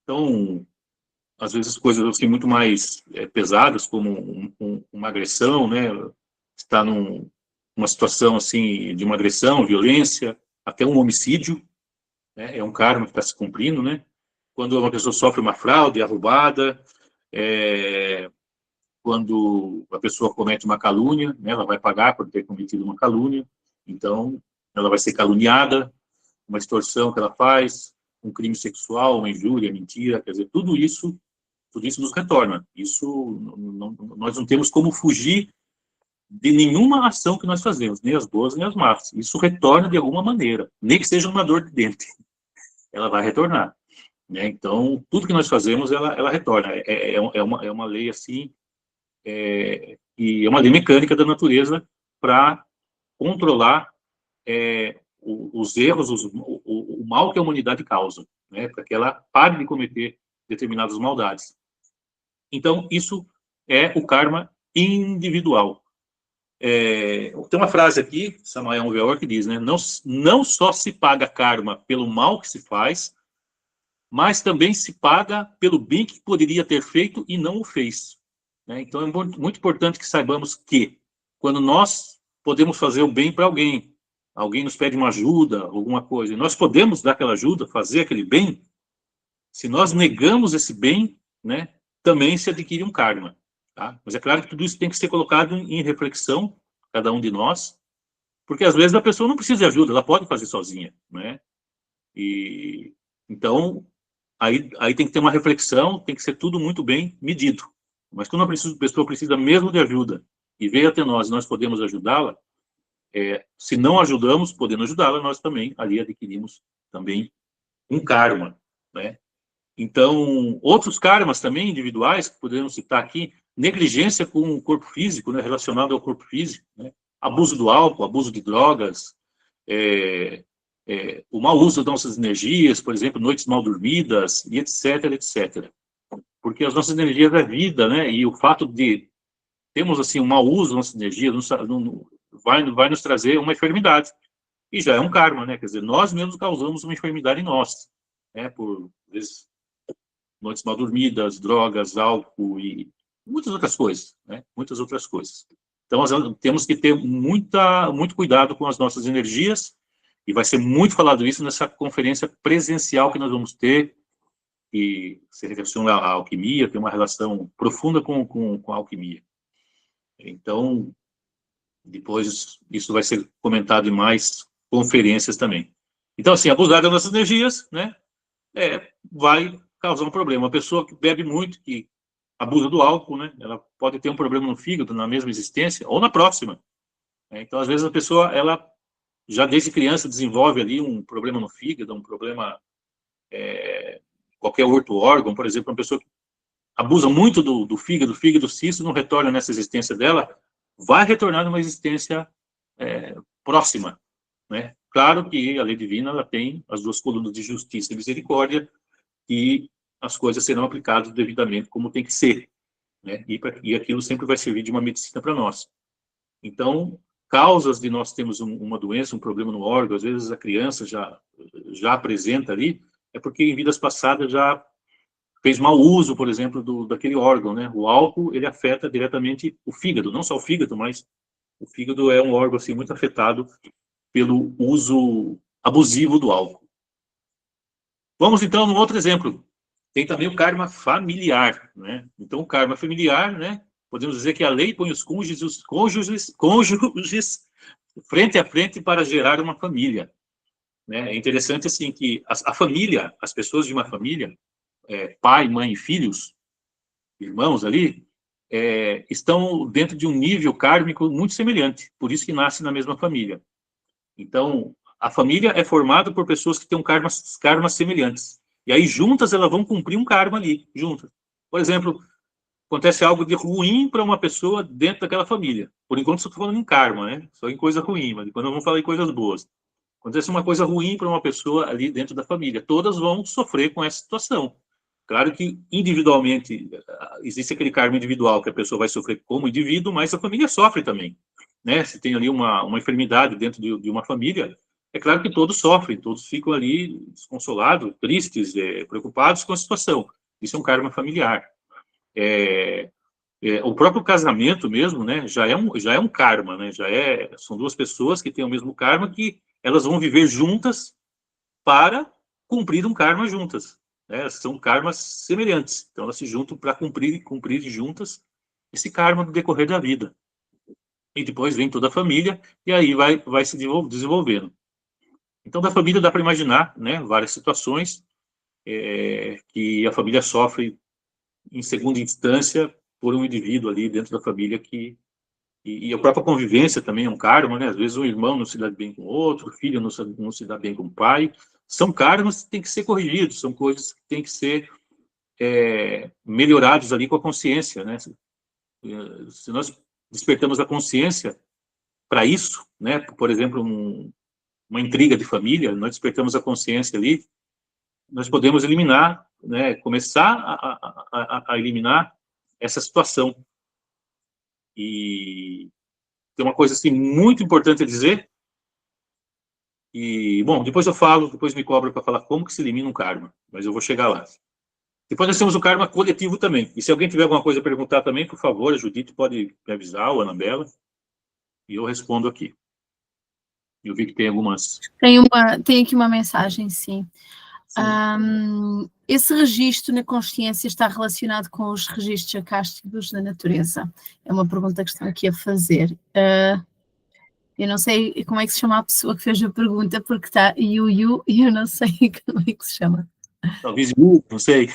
Então, às vezes, coisas assim muito mais pesadas, como uma agressão, né? Está numa situação assim de uma agressão, violência, até um homicídio, né? É um karma que está se cumprindo, né? Quando uma pessoa sofre uma fraude, é roubada, quando a pessoa comete uma calúnia, né? Ela vai pagar por ter cometido uma calúnia, então ela vai ser caluniada, uma extorsão que ela faz, um crime sexual, uma injúria, mentira, quer dizer, tudo isso nos retorna. Isso, nós não temos como fugir de nenhuma ação que nós fazemos, nem as boas, nem as más. Isso retorna de alguma maneira, nem que seja uma dor de dente. Ela vai retornar, né? Então, tudo que nós fazemos, ela retorna. É uma lei assim, e é uma lei mecânica da natureza para controlar os erros, o mal que a humanidade causa, né? Para que ela pare de cometer determinadas maldades. Então, isso é o karma individual. Tem uma frase aqui, Samael Weor, que diz, né, não só se paga karma pelo mal que se faz, mas também se paga pelo bem que poderia ter feito e não o fez. Né? Então, é muito importante que saibamos que, quando nós podemos fazer o bem para alguém nos pede uma ajuda, alguma coisa, e nós podemos dar aquela ajuda, fazer aquele bem, se nós negamos esse bem, né, também se adquire um karma. Tá? Mas é claro que tudo isso tem que ser colocado em reflexão, cada um de nós, porque às vezes a pessoa não precisa de ajuda, ela pode fazer sozinha, né? E então aí tem que ter uma reflexão, tem que ser tudo muito bem medido. Mas quando a pessoa precisa mesmo de ajuda e veio até nós podemos ajudá-la, se não ajudamos, podendo ajudá-la, nós também ali adquirimos também um karma, né? Então, outros karmas também individuais, que podemos citar aqui, negligência com o corpo físico, né, relacionado ao corpo físico, né, abuso do álcool, abuso de drogas, o mau uso das nossas energias, por exemplo, noites mal dormidas, e etc, etc. Porque as nossas energias é vida, né, e o fato de termos assim, um mau uso das nossas energias vai nos trazer uma enfermidade. E já é um karma, né, quer dizer, nós mesmos causamos uma enfermidade em nós, né, por vezes, noites mal dormidas, drogas, álcool e muitas outras coisas, né? Muitas outras coisas. Então, nós temos que ter muito cuidado com as nossas energias, e vai ser muito falado isso nessa conferência presencial que nós vamos ter, que se relaciona à alquimia, tem uma relação profunda com a alquimia. Então, depois isso vai ser comentado em mais conferências também. Então, assim, abusar das nossas energias, né, vai causar um problema. Uma pessoa que bebe muito, que abusa do álcool, né, ela pode ter um problema no fígado na mesma existência ou na próxima. Então, às vezes, a pessoa, ela já desde criança desenvolve ali um problema no fígado, um problema qualquer outro órgão, por exemplo, uma pessoa que abusa muito do fígado, se isso não retorna nessa existência dela, vai retornar numa existência próxima, né? Claro que a lei divina, ela tem as duas colunas de justiça e misericórdia, e as coisas serão aplicadas devidamente como tem que ser, né? E aquilo sempre vai servir de uma medicina para nós. Então, causas de nós termos uma doença, um problema no órgão, às vezes a criança já apresenta ali, é porque em vidas passadas já fez mau uso, por exemplo, daquele órgão, né? O álcool, ele afeta diretamente o fígado, não só o fígado, mas o fígado é um órgão assim, muito afetado pelo uso abusivo do álcool. Vamos, então, num outro exemplo. Tem também o karma familiar, né? Então, o karma familiar, né? Podemos dizer que a lei põe os cônjuges frente a frente para gerar uma família, né? É interessante, assim, que a família, as pessoas de uma família, pai, mãe e filhos, irmãos ali, estão dentro de um nível kármico muito semelhante, por isso que nascem na mesma família. Então, a família é formada por pessoas que têm karmas semelhantes. E aí, juntas, elas vão cumprir um karma ali, juntas. Por exemplo, acontece algo de ruim para uma pessoa dentro daquela família. Por enquanto, só estou falando em karma, né? Só em coisa ruim, mas depois nós vamos falar em coisas boas. Acontece uma coisa ruim para uma pessoa ali dentro da família. Todas vão sofrer com essa situação. Claro que, individualmente, existe aquele karma individual que a pessoa vai sofrer como indivíduo, mas a família sofre também, né? Se tem ali uma enfermidade dentro de uma família, é claro que todos sofrem, todos ficam ali desconsolados, tristes, preocupados com a situação. Isso é um karma familiar. O próprio casamento mesmo, né, já é um karma, né? São duas pessoas que têm o mesmo karma, que elas vão viver juntas para cumprir um karma juntas, né? São karmas semelhantes, então elas se juntam para cumprir juntas esse karma no decorrer da vida. E depois vem toda a família, e aí vai se desenvolvendo. Então, da família dá para imaginar, né, várias situações que a família sofre em segunda instância por um indivíduo ali dentro da família e a própria convivência também é um karma, né? Às vezes um irmão não se dá bem com o outro, o filho não se dá bem com o pai. São karmas que têm que ser corrigidos, são coisas que têm que ser melhorados ali com a consciência, né? Se nós despertamos a consciência para isso, né? Por exemplo, uma intriga de família, nós despertamos a consciência ali, nós podemos eliminar, né? Começar a eliminar essa situação. E tem uma coisa assim muito importante a dizer. E, bom, depois me cobra para falar como que se elimina um karma, mas eu vou chegar lá. Depois nós temos o karma coletivo também. E se alguém tiver alguma coisa a perguntar também, por favor, a Judite pode me avisar, ou a Anabela, e eu respondo aqui. Eu vi que tem algumas... Tem aqui uma mensagem, sim. Esse registro na consciência está relacionado com os registros acásticos da natureza? É uma pergunta que estão aqui a fazer. Eu não sei como é que se chama a pessoa que fez a pergunta, porque está Yu, e eu não sei como é que se chama. Talvez Yu, não sei.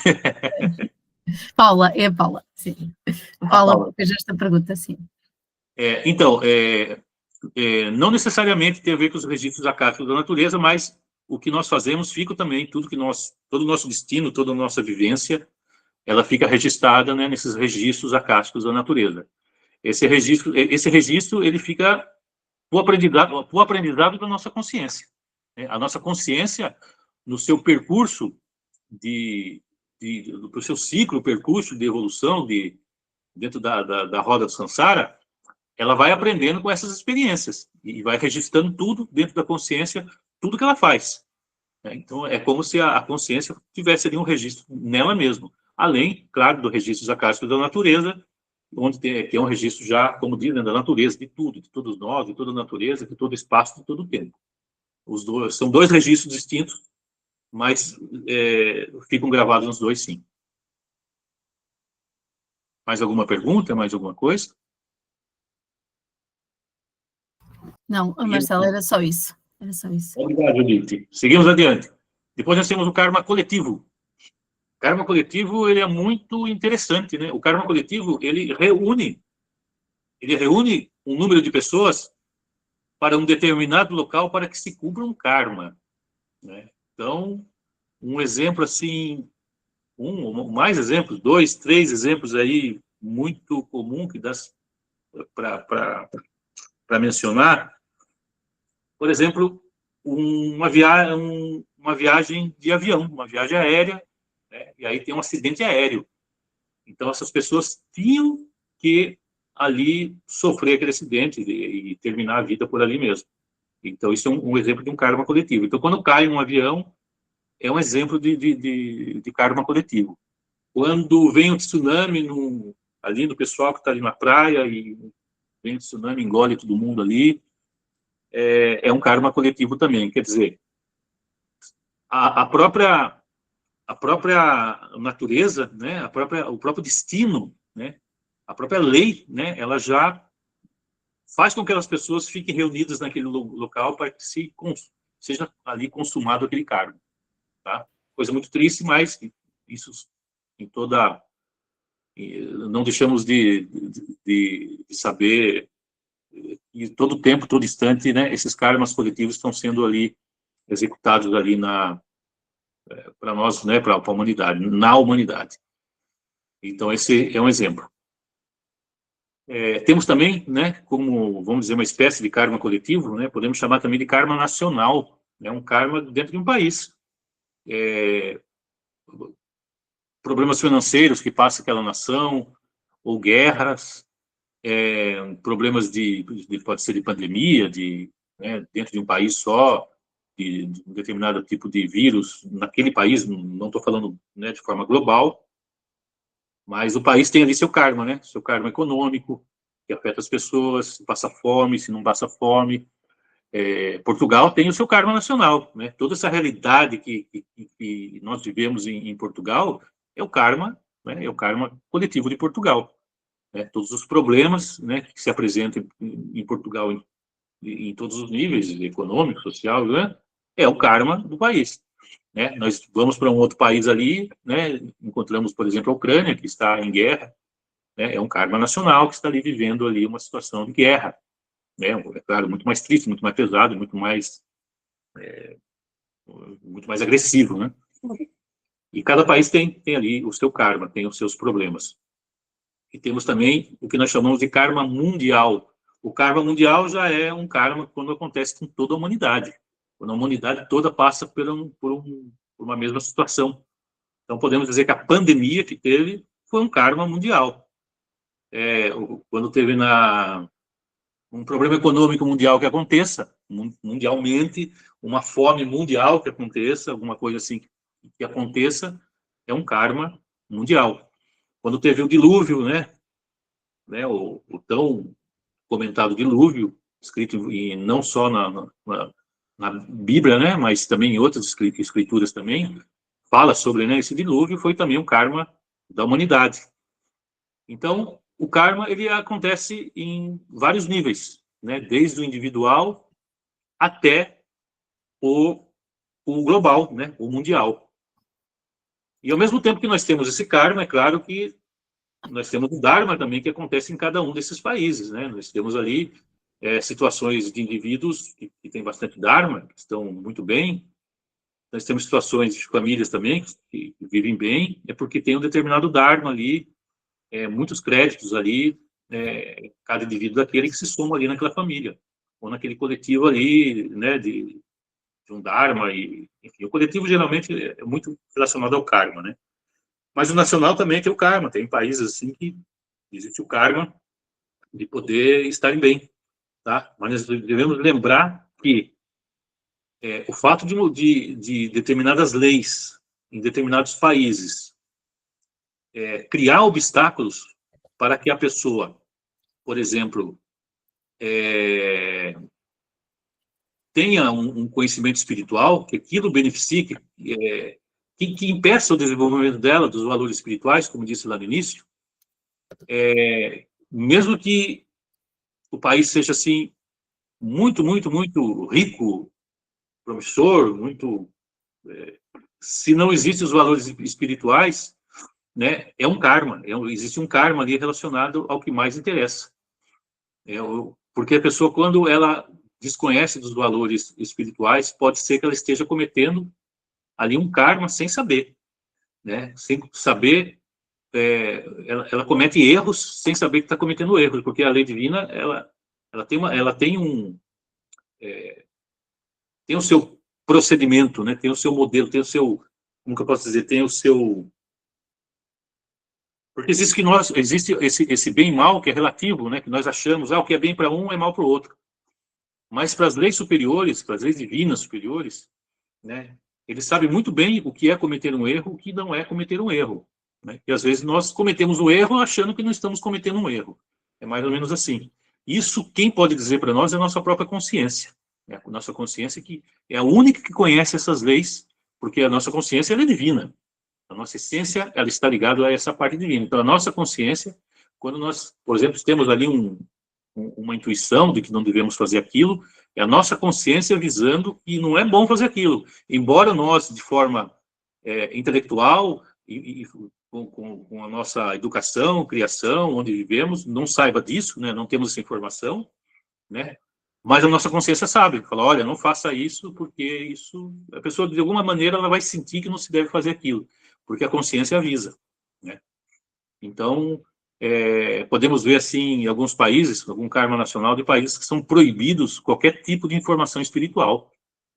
Paula, é a Paula, sim. Paula fez esta pergunta, sim. Não necessariamente tem a ver com os registros acásticos da natureza, mas o que nós fazemos fica também, todo o nosso destino, toda a nossa vivência, ela fica registrada, né, nesses registros acásticos da natureza. Esse registro ele fica o aprendizado da nossa consciência. A nossa consciência, no seu percurso do seu ciclo, percurso de evolução dentro da roda do Sansara, ela vai aprendendo com essas experiências e vai registrando tudo dentro da consciência, tudo que ela faz. Então, é como se a consciência tivesse ali um registro nela mesma, além, claro, do registro acásticos da natureza, que é um registro já, como dizem, da natureza, de tudo, de todos nós, de toda a natureza, de todo o espaço, de todo o tempo. São dois registros distintos, mas ficam gravados nos dois, sim. Mais alguma pergunta? Mais alguma coisa? Não, Marcelo, era só isso. Era só isso. Obrigado, Judite. Seguimos adiante. Depois nós temos o karma coletivo. O karma coletivo, ele é muito interessante, né? O karma coletivo, ele reúne um número de pessoas para um determinado local para que se cumpra um karma, né? Então, um exemplo assim, mais exemplos, 2, 3 exemplos aí muito comum que dá para mencionar. Por exemplo, uma viagem de avião, uma viagem aérea, né? E aí tem um acidente aéreo. Então, essas pessoas tinham que ali sofrer aquele acidente e terminar a vida por ali mesmo. Então, isso é um exemplo de um karma coletivo. Então, quando cai um avião, é um exemplo de karma coletivo. Quando vem um tsunami ali no pessoal que está ali na praia e vem um tsunami, engole todo mundo ali, é um karma coletivo também. Quer dizer, a própria natureza, né, o próprio destino, né, a própria lei, né, ela já faz com que as pessoas fiquem reunidas naquele local para que seja ali consumado aquele karma. Tá? Coisa muito triste, mas isso em toda... Não deixamos de saber, e todo tempo, todo instante, né, esses karmas coletivos estão sendo ali executados ali para nós, né, para a humanidade, na humanidade. Então, esse é um exemplo. Temos também, né, como, vamos dizer, uma espécie de karma coletivo, né, podemos chamar também de karma nacional, É um karma dentro de um país. Problemas financeiros que passa aquela nação, ou guerras, problemas pode ser de pandemia, né, dentro de um país só, de um determinado tipo de vírus naquele país, não estou falando, né, de forma global, mas o país tem ali seu karma, né, seu karma econômico, que afeta as pessoas, se passa fome, se não passa fome. Portugal tem o seu karma nacional, né, toda essa realidade que nós vivemos em Portugal é o karma, né, é o karma coletivo de Portugal. Né, todos os problemas, né, que se apresentam em Portugal em todos os níveis, econômico, social, né, é o karma do país. Né? Nós vamos para um outro país ali, né, encontramos, por exemplo, a Ucrânia, que está em guerra, né, é um karma nacional que está ali vivendo ali uma situação de guerra. Né? É claro, muito mais triste, muito mais pesado, muito mais agressivo. Né? E cada país tem ali o seu karma, tem os seus problemas. E temos também o que nós chamamos de karma mundial. O karma mundial já é um karma quando acontece com toda a humanidade. Quando a humanidade toda passa por uma mesma situação. Então, podemos dizer que a pandemia que teve foi um karma mundial. Quando teve um problema econômico mundial que aconteça, mundialmente, uma fome mundial que aconteça, alguma coisa assim que aconteça, é um karma mundial. Quando teve o dilúvio, né, o tão comentado dilúvio, escrito não só na Bíblia, né, mas também em outras escrituras também, fala sobre, né, esse dilúvio foi também um karma da humanidade. Então, o karma ele acontece em vários níveis, né, desde o individual até o global, né, o mundial. E ao mesmo tempo que nós temos esse karma, é claro que nós temos o dharma também que acontece em cada um desses países, né? Nós temos ali situações de indivíduos que têm bastante dharma, que estão muito bem. Nós temos situações de famílias também que vivem bem, é porque tem um determinado dharma ali, muitos créditos ali, cada indivíduo daquele que se soma ali naquela família, ou naquele coletivo ali, né, de um dharma, e, enfim, o coletivo geralmente é muito relacionado ao karma, né? Mas o nacional também tem o karma, tem países assim que existe o karma de poder estarem bem, tá? Mas nós devemos lembrar que o fato de determinadas leis em determinados países criar obstáculos para que a pessoa, por exemplo, tenha um conhecimento espiritual, que aquilo beneficie, que impeça o desenvolvimento dela, dos valores espirituais, como disse lá no início, mesmo que o país seja assim, muito, muito, muito rico, promissor, muito... se não existem os valores espirituais, né, é um karma, existe um karma ali relacionado ao que mais interessa. Porque a pessoa, quando ela desconhece dos valores espirituais, pode ser que ela esteja cometendo ali um karma sem saber, né? Sem saber, ela comete erros sem saber que está cometendo erros, porque a lei divina ela tem tem o seu procedimento, né? Tem o seu modelo, tem o seu, como que eu posso dizer, tem o seu... Porque existe esse bem e mal que é relativo, né? Que nós achamos, o que é bem para um é mal para o outro. Mas para as leis superiores, para as leis divinas superiores, né? Ele sabe muito bem o que é cometer um erro, o que não é cometer um erro. Né? E às vezes nós cometemos um erro achando que não estamos cometendo um erro. É mais ou menos assim. Isso quem pode dizer para nós é a nossa própria consciência. Né? A nossa consciência que é a única que conhece essas leis, porque a nossa consciência ela é divina. A nossa essência ela está ligada a essa parte divina. Então a nossa consciência, quando nós, por exemplo, temos ali uma intuição de que não devemos fazer aquilo, é a nossa consciência avisando que não é bom fazer aquilo. Embora nós, de forma intelectual e com a nossa educação, criação, onde vivemos, não saiba disso, né? Não temos essa informação, né? Mas a nossa consciência sabe, fala, olha, não faça isso, porque isso... A pessoa, de alguma maneira, ela vai sentir que não se deve fazer aquilo, porque a consciência avisa, né? Então, podemos ver, assim, em alguns países, algum karma nacional de países que são proibidos qualquer tipo de informação espiritual,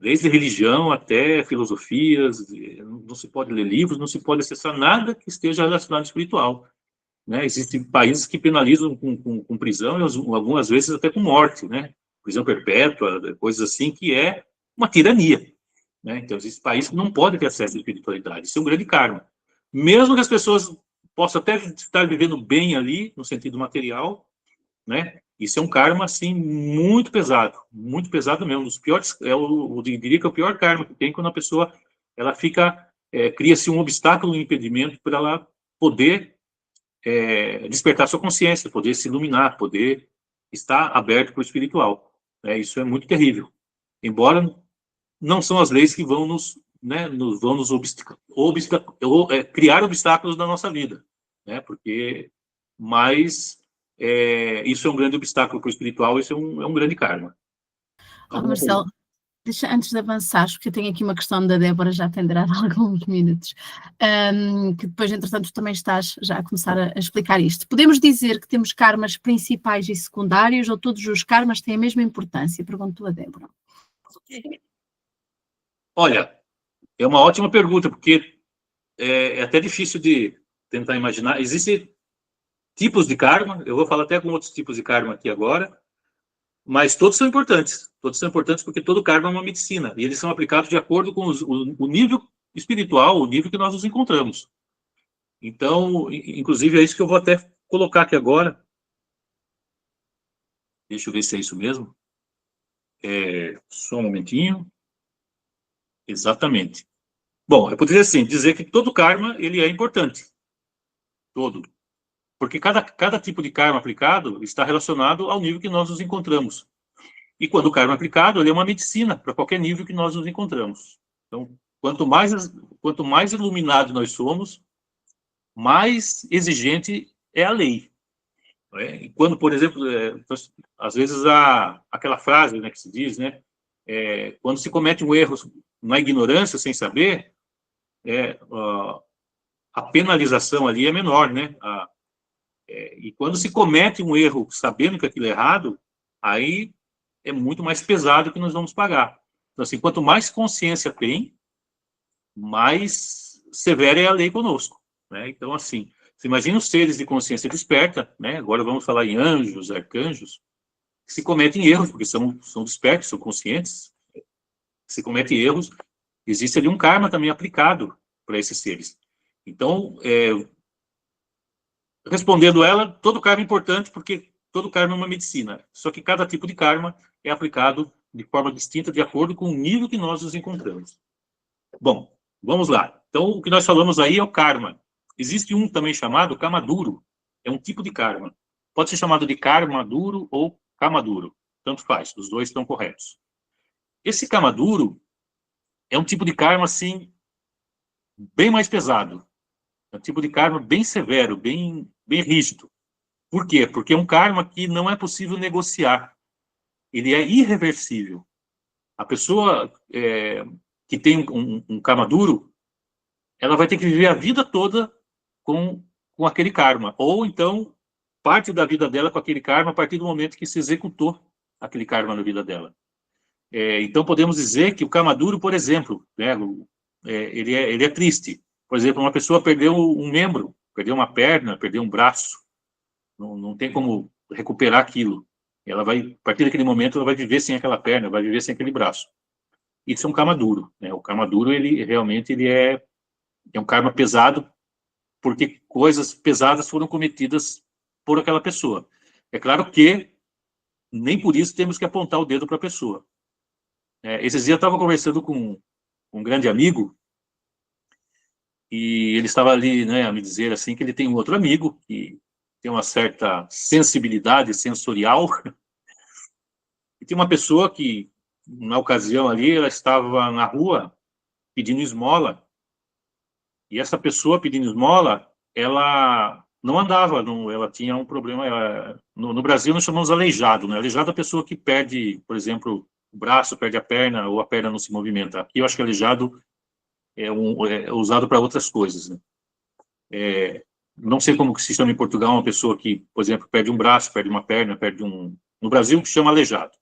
desde religião até filosofias, não se pode ler livros, não se pode acessar nada que esteja relacionado ao espiritual. Né? Existem países que penalizam com prisão, e algumas vezes até com morte, né? Prisão perpétua, coisas assim, que é uma tirania. Né? Então, existem países que não podem ter acesso à espiritualidade. Isso é um grande karma. Mesmo que as pessoas possam até estar vivendo bem ali, no sentido material, né? Isso é um karma, assim, muito pesado mesmo. Um dos piores, eu diria que é o pior karma que tem quando a pessoa, ela fica, cria-se um obstáculo, um impedimento para ela poder despertar sua consciência, poder se iluminar, poder estar aberto para o espiritual. Isso é muito terrível. Embora não são as leis que vão nos, né, vão nos criar obstáculos na nossa vida, né? Porque, mas isso é um grande obstáculo para o espiritual, isso é um grande karma. Marcelo, deixa, antes de avançares, porque eu tenho aqui uma questão da Débora, já atenderá alguns minutos, que depois, entretanto, também estás já a começar a explicar isto. Podemos dizer que temos karmas principais e secundários, ou todos os karmas têm a mesma importância? Pergunto a Débora. Olha, é uma ótima pergunta, porque é até difícil de tentar imaginar. Existem tipos de karma, eu vou falar até com outros tipos de karma aqui agora, mas todos são importantes. Todos são importantes porque todo karma é uma medicina, e eles são aplicados de acordo com o nível espiritual, o nível que nós nos encontramos. Então, inclusive, é isso que eu vou até colocar aqui agora. Deixa eu ver se é isso mesmo. Só um momentinho. Exatamente. Bom, eu poderia, assim, dizer que todo karma, ele é importante. Todo. Porque cada tipo de karma aplicado está relacionado ao nível que nós nos encontramos. E quando o karma é aplicado, ele é uma medicina para qualquer nível que nós nos encontramos. Então, quanto mais iluminado nós somos, mais exigente é a lei. E quando, por exemplo, às vezes há aquela frase, né, que se diz, né, quando se comete um erro na ignorância, sem saber, a penalização ali é menor, né? E quando se comete um erro sabendo que aquilo é errado, aí é muito mais pesado que nós vamos pagar. Então, assim, quanto mais consciência tem, mais severa é a lei conosco, né? Então, assim, você imagina os seres de consciência desperta, né? Agora vamos falar em anjos, arcanjos, que se cometem erros, porque são despertos, são conscientes, se cometem erros, existe ali um karma também aplicado para esses seres. Então, respondendo ela, todo karma é importante porque todo karma é uma medicina. Só que cada tipo de karma é aplicado de forma distinta de acordo com o nível que nós nos encontramos. Bom, vamos lá. Então, o que nós falamos aí é o karma. Existe um também chamado kamaduro. É um tipo de karma. Pode ser chamado de karma duro ou kamaduro. Tanto faz, os dois estão corretos. Esse kamaduro é um tipo de karma, assim, bem mais pesado. É um tipo de karma bem severo, bem rígido. Por quê? Porque é um karma que não é possível negociar. Ele é irreversível. A pessoa que tem um karma duro, ela vai ter que viver a vida toda com aquele karma. Ou, então, parte da vida dela com aquele karma a partir do momento que se executou aquele karma na vida dela. Então, podemos dizer que o karma duro, por exemplo, né, ele é triste. Por exemplo, uma pessoa perdeu um membro, perdeu uma perna, perdeu um braço. Não tem como recuperar aquilo. Ela vai, a partir daquele momento, ela vai viver sem aquela perna, vai viver sem aquele braço. Isso é um karma duro, né? O karma duro, ele realmente é um karma pesado, porque coisas pesadas foram cometidas por aquela pessoa. É claro que nem por isso temos que apontar o dedo para a pessoa. Esses dias eu estava conversando com um grande amigo, e ele estava ali, né, a me dizer assim que ele tem um outro amigo que tem uma certa sensibilidade sensorial, e tem uma pessoa que, na ocasião ali, ela estava na rua pedindo esmola, e essa pessoa pedindo esmola, ela não andava, ela tinha um problema, no Brasil nós chamamos aleijado, né? Aleijado é a pessoa que perde, por exemplo, o braço, perde a perna, ou a perna não se movimenta. Aqui eu acho que aleijado é usado para outras coisas, né? Não sei como que se chama em Portugal uma pessoa que, por exemplo, perde um braço, perde uma perna, no Brasil chama aleijado.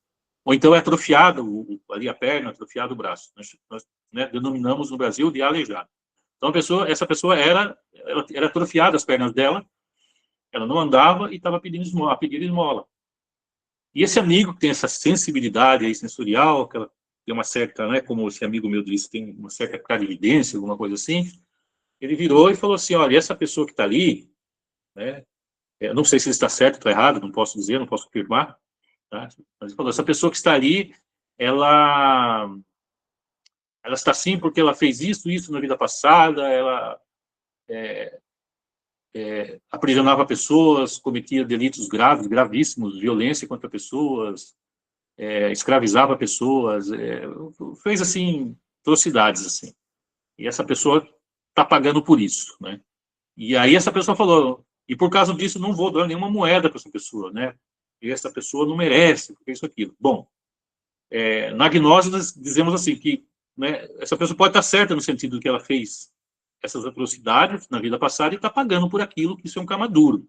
ou então é atrofiado ali a perna, atrofiado o braço. Nós, né, denominamos no Brasil de aleijado. Então, essa pessoa era atrofiada as pernas dela, ela não andava e estava pedindo esmola. E esse amigo que tem essa sensibilidade aí sensorial, que ela tem uma certa, né, como esse amigo meu disse, tem uma certa clarividência, alguma coisa assim, ele virou e falou assim, olha, essa pessoa que está ali, né, eu não sei se ele está certo ou está errado, não posso dizer, não posso afirmar, tá? Mas ele falou, essa pessoa que está ali, ela está assim porque ela fez isso na vida passada, ela aprisionava pessoas, cometia delitos graves, gravíssimos, violência contra pessoas, escravizava pessoas, fez, assim, atrocidades, assim. E essa pessoa está pagando por isso, né? E aí essa pessoa falou, e por causa disso não vou dar nenhuma moeda para essa pessoa, né? E essa pessoa não merece, porque isso, aquilo. Bom, na gnose nós dizemos assim, que, né, essa pessoa pode estar certa no sentido que ela fez essas atrocidades na vida passada e está pagando por aquilo, que isso é um karma duro.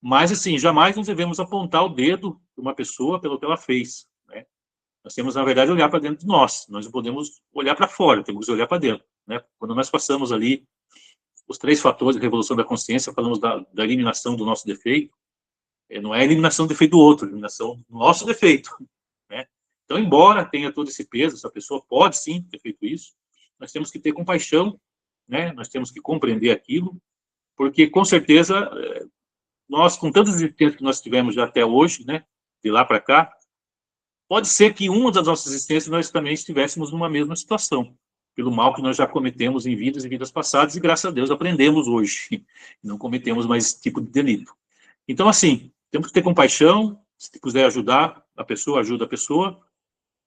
Mas, assim, jamais nós devemos apontar o dedo de uma pessoa pelo que ela fez, né? Nós temos, na verdade, olhar para dentro de nós. Nós não podemos olhar para fora, temos que olhar para dentro, né? Quando nós passamos ali os 3 fatores da revolução da consciência, falamos da eliminação do nosso defeito, não é a eliminação do defeito do outro, a eliminação do nosso defeito, né? Então, embora tenha todo esse peso, essa pessoa pode, sim, ter feito isso, nós temos que ter compaixão, né? Nós temos que compreender aquilo, porque, com certeza, nós, com tantas existências que nós tivemos já até hoje, né, de lá para cá, pode ser que uma das nossas existências nós também estivéssemos numa mesma situação, pelo mal que nós já cometemos em vidas e vidas passadas, e graças a Deus aprendemos hoje, não cometemos mais esse tipo de delito. Então, assim, temos que ter compaixão, se puder ajudar a pessoa, ajuda a pessoa,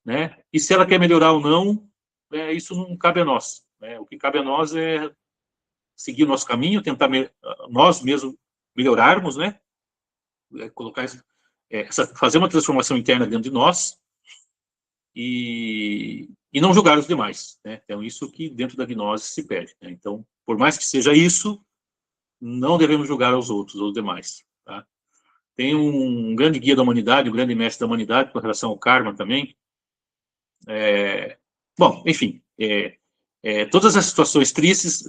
né, e se ela quer melhorar ou não, isso não cabe a nós, né, o que cabe a nós é seguir o nosso caminho, tentar nós mesmos melhorarmos, né, colocar fazer uma transformação interna dentro de nós e não julgar os demais, né? Então, isso que dentro da gnose se pede, né? Então, por mais que seja isso, não devemos julgar os outros, os demais, tá? Tem um grande guia da humanidade, um grande mestre da humanidade com relação ao karma também. Bom, enfim, todas as situações tristes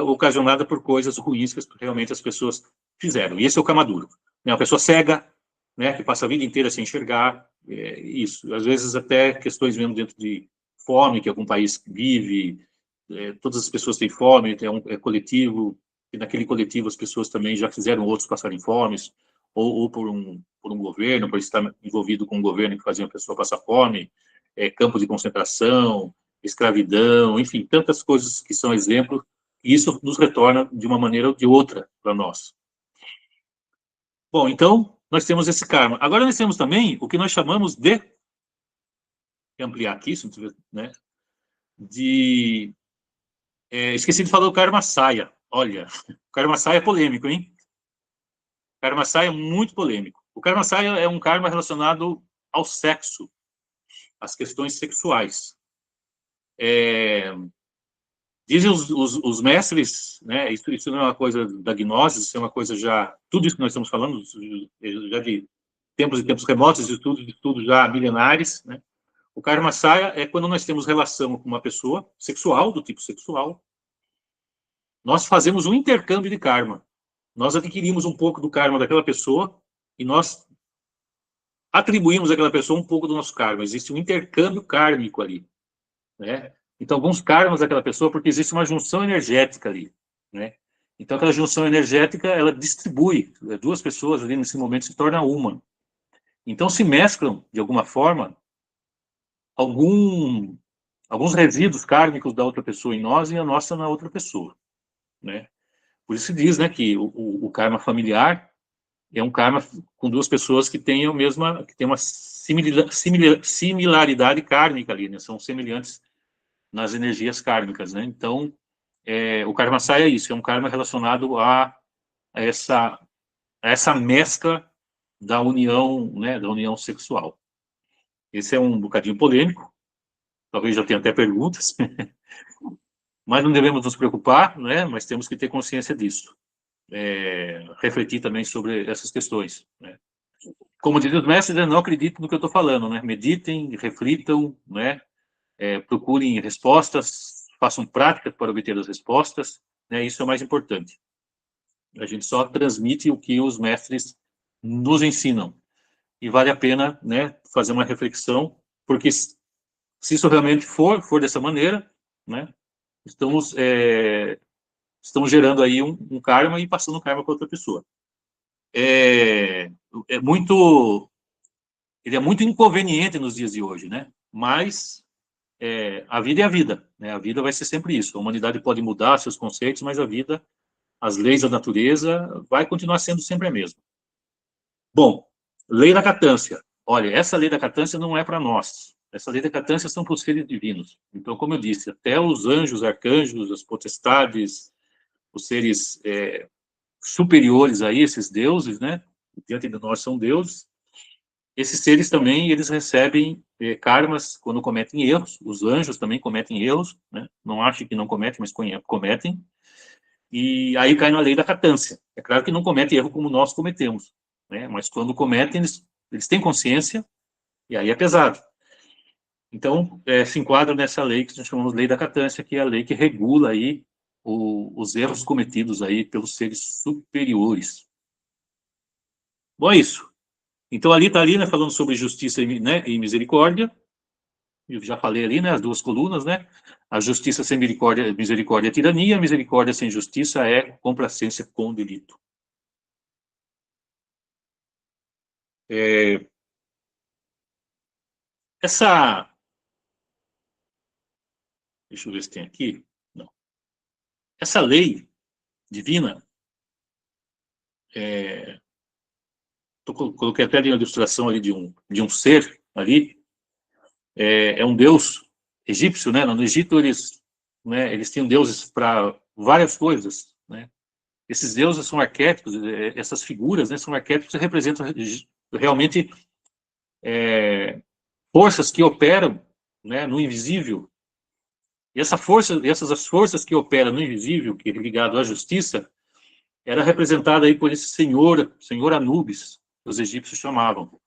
ocasionada por coisas ruins que realmente as pessoas fizeram. E esse é o karma duro, né? Uma pessoa cega, né, que passa a vida inteira sem enxergar, isso. Às vezes até questões mesmo dentro de fome, que algum país vive, todas as pessoas têm fome, é coletivo, e naquele coletivo as pessoas também já fizeram outros passarem fomes, ou por um governo, por estar envolvido com um governo que fazia a pessoa passar fome, campo de concentração, escravidão, enfim, tantas coisas que são exemplos, e isso nos retorna de uma maneira ou de outra para nós. Bom, então, nós temos esse karma. Agora nós temos também o que nós chamamos de, ampliar aqui, né, esqueci de falar do karma saya. Olha, o karma saya é polêmico, hein? O karma saya é muito polêmico. O karma saya é um karma relacionado ao sexo, às questões sexuais. Dizem os mestres, né, isso não é uma coisa da gnose, isso é uma coisa já, tudo isso que nós estamos falando, já de tempos e tempos remotos, de estudos já milenares, né? O karma saya é quando nós temos relação com uma pessoa sexual, do tipo sexual, nós fazemos um intercâmbio de karma. Nós adquirimos um pouco do karma daquela pessoa e nós atribuímos àquela pessoa um pouco do nosso karma. Existe um intercâmbio kármico ali, né? Então, alguns karmas daquela pessoa, porque existe uma junção energética ali, né? Então, aquela junção energética, ela distribui, 2 pessoas ali nesse momento se torna uma. Então, se mesclam, de alguma forma, alguns resíduos kármicos da outra pessoa em nós e a nossa na outra pessoa, né? Por isso se diz, né, que o karma familiar é um karma com 2 pessoas que têm uma similaridade kármica ali, né? São semelhantes nas energias kármicas, né? Então, o karma saya é isso, é um karma relacionado a essa mescla da união, né, da união sexual. Esse é um bocadinho polêmico, talvez já tenha até perguntas, mas não devemos nos preocupar, né? Mas temos que ter consciência disso, refletir também sobre essas questões, né? como dizem os mestres, não acreditem no que eu estou falando, né? Meditem, reflitam, né? Procurem respostas, façam práticas para obter as respostas, né? Isso é o mais importante. A gente só transmite o que os mestres nos ensinam. E vale a pena, né, fazer uma reflexão, porque se isso realmente for dessa maneira, né, estamos gerando aí um karma e passando o karma para outra pessoa. Ele é muito inconveniente nos dias de hoje, né? Mas a vida é a vida, né? A vida vai ser sempre isso. A humanidade pode mudar seus conceitos, mas a vida, as leis da natureza, vai continuar sendo sempre a mesma. Bom, lei da catância. Olha, essa lei da catância não é para nós. Essa lei da catância são para os seres divinos. Então, como eu disse, até os anjos, arcanjos, as potestades, os seres superiores a esses deuses, né? Diante de nós são deuses. Esses seres também, eles recebem karmas quando cometem erros. Os anjos também cometem erros, né? Não acho que não cometem, mas cometem. E aí cai na lei da catância. É claro que não cometem erro como nós cometemos, né? Mas quando cometem, eles têm consciência, e aí é pesado. Então, se enquadra nessa lei que nós chamamos de lei da catância, que é a lei que regula aí os erros cometidos aí pelos seres superiores. Bom, é isso. Então, ali está ali, né, falando sobre justiça e misericórdia. Eu já falei ali, né, as duas colunas, né? A justiça sem misericórdia é tirania, a misericórdia sem justiça é complacência com o delito. Deixa eu ver se tem aqui. Não. Essa lei divina, coloquei até ali uma ilustração ali de um ser ali, é um deus egípcio, né? No Egito eles tinham deuses para várias coisas, né? Esses deuses são arquétipos, essas figuras, né, são arquétipos que representam realmente forças que operam, né, no invisível. E essas forças que operam no invisível, que é ligado à justiça, era representada aí por esse senhor Anubis, que os egípcios chamavam.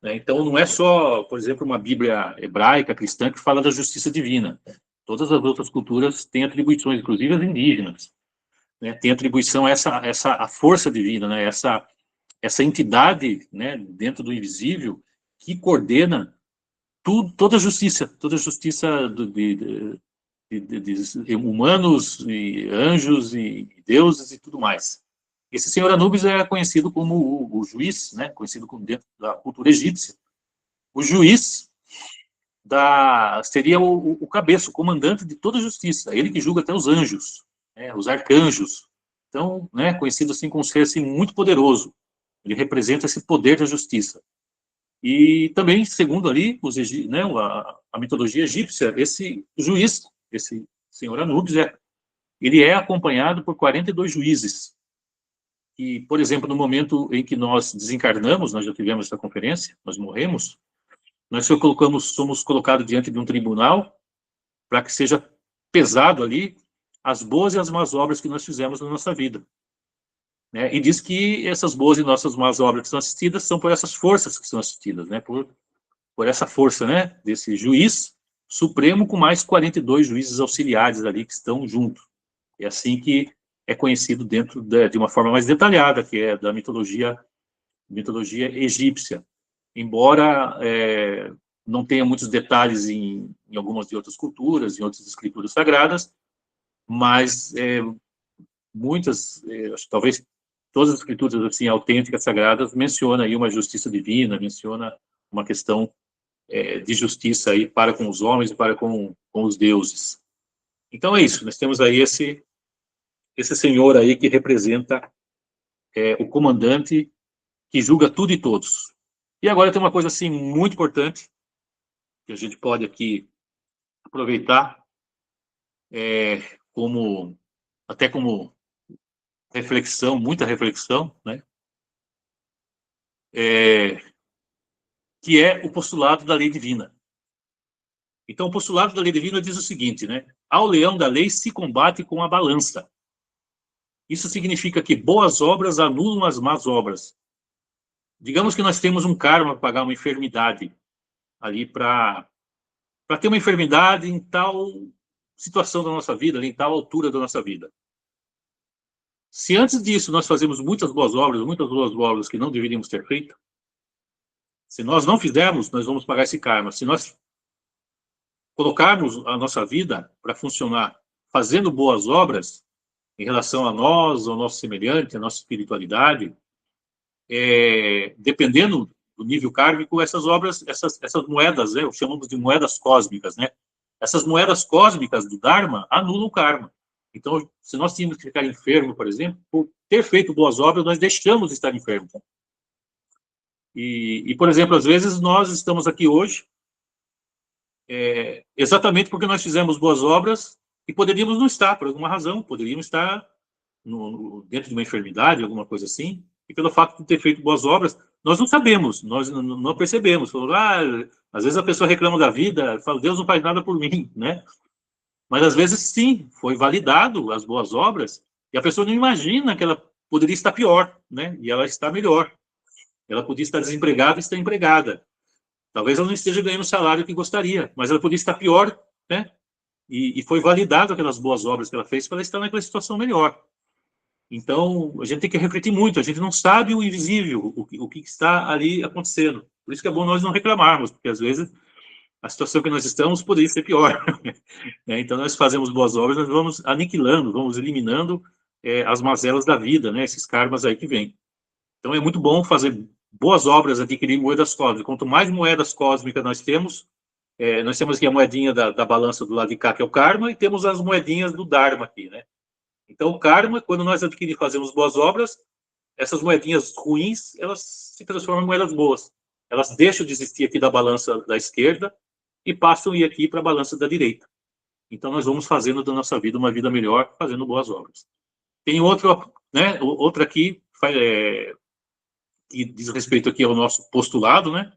Então, não é só, por exemplo, uma Bíblia hebraica, cristã, que fala da justiça divina. Todas as outras culturas têm atribuições, inclusive as indígenas, né? Tem atribuição a a força divina, né? Essa entidade, né, dentro do invisível, que coordena toda a justiça de humanos, e anjos, e deuses, e tudo mais. Esse senhor Anubis é conhecido como o juiz, né, conhecido como dentro da cultura egípcia. O juiz seria o cabeça, o comandante de toda a justiça, ele que julga até os anjos, né, os arcanjos. Então, né, conhecido assim como um ser assim, muito poderoso. Ele representa esse poder da justiça. E também, segundo ali né, a mitologia egípcia, esse juiz, esse senhor Anubis, ele é acompanhado por 42 juízes. E, por exemplo, no momento em que nós desencarnamos, nós já tivemos essa conferência, nós morremos, nós somos colocados diante de um tribunal para que seja pesado ali as boas e as más obras que nós fizemos na nossa vida. Né? E diz que essas boas e nossas más obras que são assistidas são por essas forças que são assistidas, né? Por essa força, né, desse juiz supremo com mais 42 juízes auxiliares ali que estão juntos. É assim que é conhecido dentro de uma forma mais detalhada, que é da mitologia egípcia. Embora não tenha muitos detalhes em algumas de outras culturas, em outras escrituras sagradas, mas muitas, talvez todas as escrituras assim autênticas, sagradas, mencionam aí uma justiça divina, menciona uma questão de justiça aí para com os homens e para com os deuses. Então é isso, nós temos aí esse senhor aí que representa o comandante que julga tudo e todos. E agora tem uma coisa assim muito importante que a gente pode aqui aproveitar até como reflexão, muita reflexão, né? Que é o postulado da lei divina. Então, o postulado da lei divina diz o seguinte, né? Ao leão da lei se combate com a balança. Isso significa que boas obras anulam as más obras. digamos que nós temos um karma para pagar uma enfermidade ali para ter uma enfermidade em tal situação da nossa vida, ali, em tal altura da nossa vida. Se antes disso nós fazemos muitas boas obras que não deveríamos ter feito, se nós não fizermos, nós vamos pagar esse karma. Se nós colocarmos a nossa vida para funcionar fazendo boas obras em relação a nós, ao nosso semelhante, à nossa espiritualidade, dependendo do nível kármico, essas obras, essas moedas, chamamos de moedas cósmicas, né? Essas moedas cósmicas do Dharma anulam o karma. Então, se nós tínhamos que ficar enfermo, por exemplo, por ter feito boas obras, nós deixamos de estar enfermos. E, por exemplo, às vezes nós estamos aqui hoje exatamente porque nós fizemos boas obras e poderíamos não estar, por alguma razão, poderíamos estar dentro de uma enfermidade, alguma coisa assim, e pelo fato de ter feito boas obras, nós não sabemos, nós não percebemos. Às vezes a pessoa reclama da vida, fala, Deus não faz nada por mim, né? Mas às vezes sim, foi validado as boas obras, e a pessoa não imagina que ela poderia estar pior, né? E ela está melhor. Ela podia estar desempregada e está empregada. Talvez ela não esteja ganhando o salário que gostaria, mas ela podia estar pior, né? E foi validado aquelas boas obras que ela fez para ela estar naquela situação melhor. Então, a gente tem que refletir muito, a gente não sabe o invisível, o que está ali acontecendo. Por isso que é bom nós não reclamarmos, porque às vezes a situação que nós estamos poderia ser pior. Então, nós fazemos boas obras, nós vamos aniquilando, vamos eliminando as mazelas da vida, né? Esses karmas aí que vêm. Então, é muito bom fazer boas obras, adquirir moedas cósmicas. Quanto mais moedas cósmicas nós temos aqui a moedinha da balança do lado de cá, que é o karma, e temos as moedinhas do Dharma aqui, né? Então, o karma, quando nós adquirimos, fazemos boas obras, essas moedinhas ruins, elas se transformam em moedas boas. Elas deixam de existir aqui da balança da esquerda e passam a ir aqui para a balança da direita. Então, nós vamos fazendo da nossa vida uma vida melhor, fazendo boas obras. Tem outra aqui, que diz respeito aqui ao nosso postulado, né?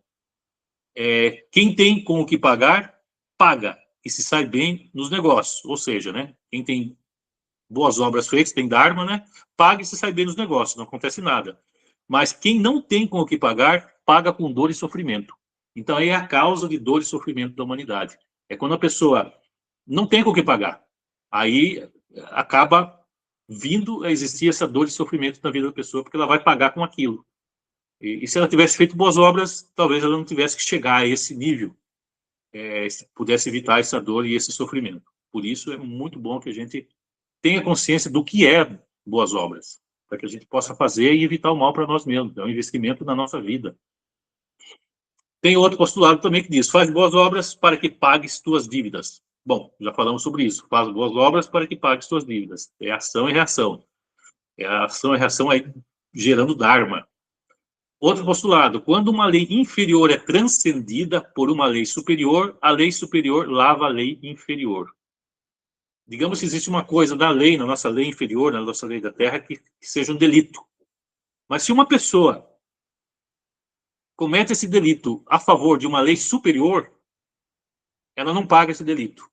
Quem tem com o que pagar, paga, e se sai bem nos negócios. Ou seja, né? Quem tem boas obras feitas, tem Dharma, né? Paga e se sai bem nos negócios, não acontece nada. Mas quem não tem com o que pagar, paga com dor e sofrimento. Então, aí é a causa de dor e sofrimento da humanidade. É quando a pessoa não tem com o que pagar. Aí acaba vindo a existir essa dor e sofrimento na vida da pessoa, porque ela vai pagar com aquilo. E se ela tivesse feito boas obras, talvez ela não tivesse que chegar a esse nível, pudesse evitar essa dor e esse sofrimento. Por isso, é muito bom que a gente tenha consciência do que é boas obras, para que a gente possa fazer e evitar o mal para nós mesmos. É um investimento na nossa vida. Tem outro postulado também que diz, faz boas obras para que pagues tuas dívidas. Bom, já falamos sobre isso. Faz boas obras para que pagues tuas dívidas. É ação e reação. É a ação e reação aí gerando Dharma. Outro postulado, quando uma lei inferior é transcendida por uma lei superior, a lei superior lava a lei inferior. Digamos que existe uma coisa da lei, na nossa lei inferior, na nossa lei da Terra, que seja um delito. Mas se uma pessoa comete esse delito a favor de uma lei superior, ela não paga esse delito.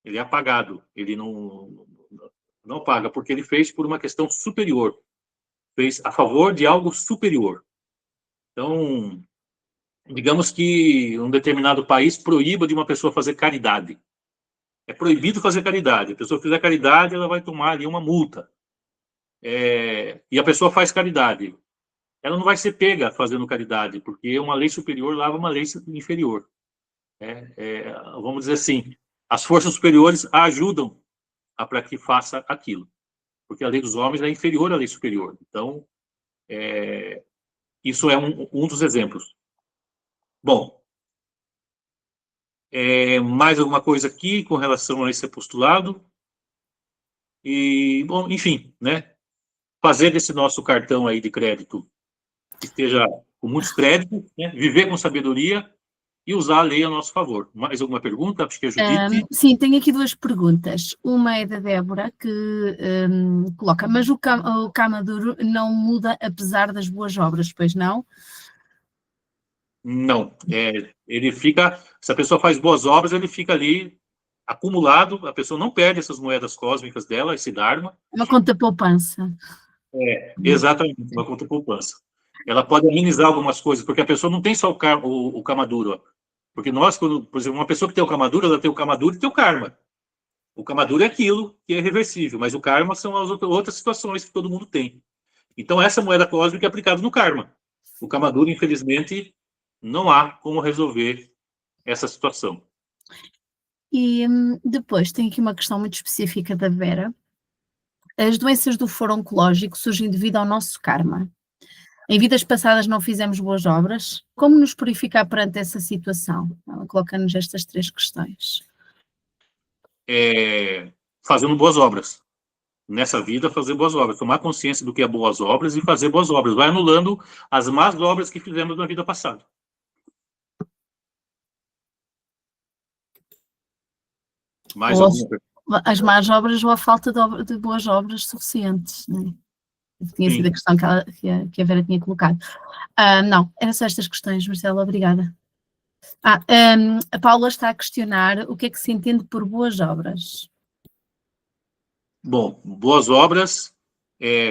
Ele é apagado. Ele não paga, porque ele fez por uma questão superior. Fez a favor de algo superior. Então, digamos que um determinado país proíba de uma pessoa fazer caridade. É proibido fazer caridade. A pessoa fizer caridade, ela vai tomar ali uma multa. E a pessoa faz caridade. Ela não vai ser pega fazendo caridade, porque uma lei superior lava uma lei inferior. Vamos dizer assim, as forças superiores a ajudam para que faça aquilo. Porque a lei dos homens é inferior à lei superior. Então, isso é um dos exemplos. Bom, mais alguma coisa aqui com relação a esse postulado? E, bom, enfim, né? Fazer desse nosso cartão aí de crédito que esteja com muitos créditos, né? Viver com sabedoria e usar a lei a nosso favor. Mais alguma pergunta? Acho que é Judite. Sim, tenho aqui duas perguntas. Uma é da Débora, que coloca, mas o Kama Duro não muda apesar das boas obras, pois não? Não. Ele fica, se a pessoa faz boas obras, ele fica ali acumulado, a pessoa não perde essas moedas cósmicas dela, esse Dharma. Uma conta poupança. Exatamente, uma conta poupança. ela pode amenizar algumas coisas, porque a pessoa não tem só o karma duro. Porque nós, quando, por exemplo, uma pessoa que tem o karma duro, ela tem o karma duro e tem o karma. O karma duro é aquilo que é irreversível, mas o karma são as outras situações que todo mundo tem. Então, essa moeda cósmica é aplicada no karma. O karma duro, infelizmente, não há como resolver essa situação. E depois tem aqui uma questão muito específica da Vera. As doenças do foro oncológico surgem devido ao nosso karma. Em vidas passadas não fizemos boas obras. Como nos purificar perante essa situação? Ela coloca-nos estas 3 questões. Fazendo boas obras. Nessa vida, fazer boas obras. Tomar consciência do que é boas obras e fazer boas obras. Vai anulando as más obras que fizemos na vida passada. Mais alguma coisa? As más obras ou a falta de boas obras suficientes, né? Tinha sido a questão que a Vera tinha colocado. Não, eram só estas questões, Marcela, obrigada. A Paula está a questionar o que é que se entende por boas obras. Bom, boas obras,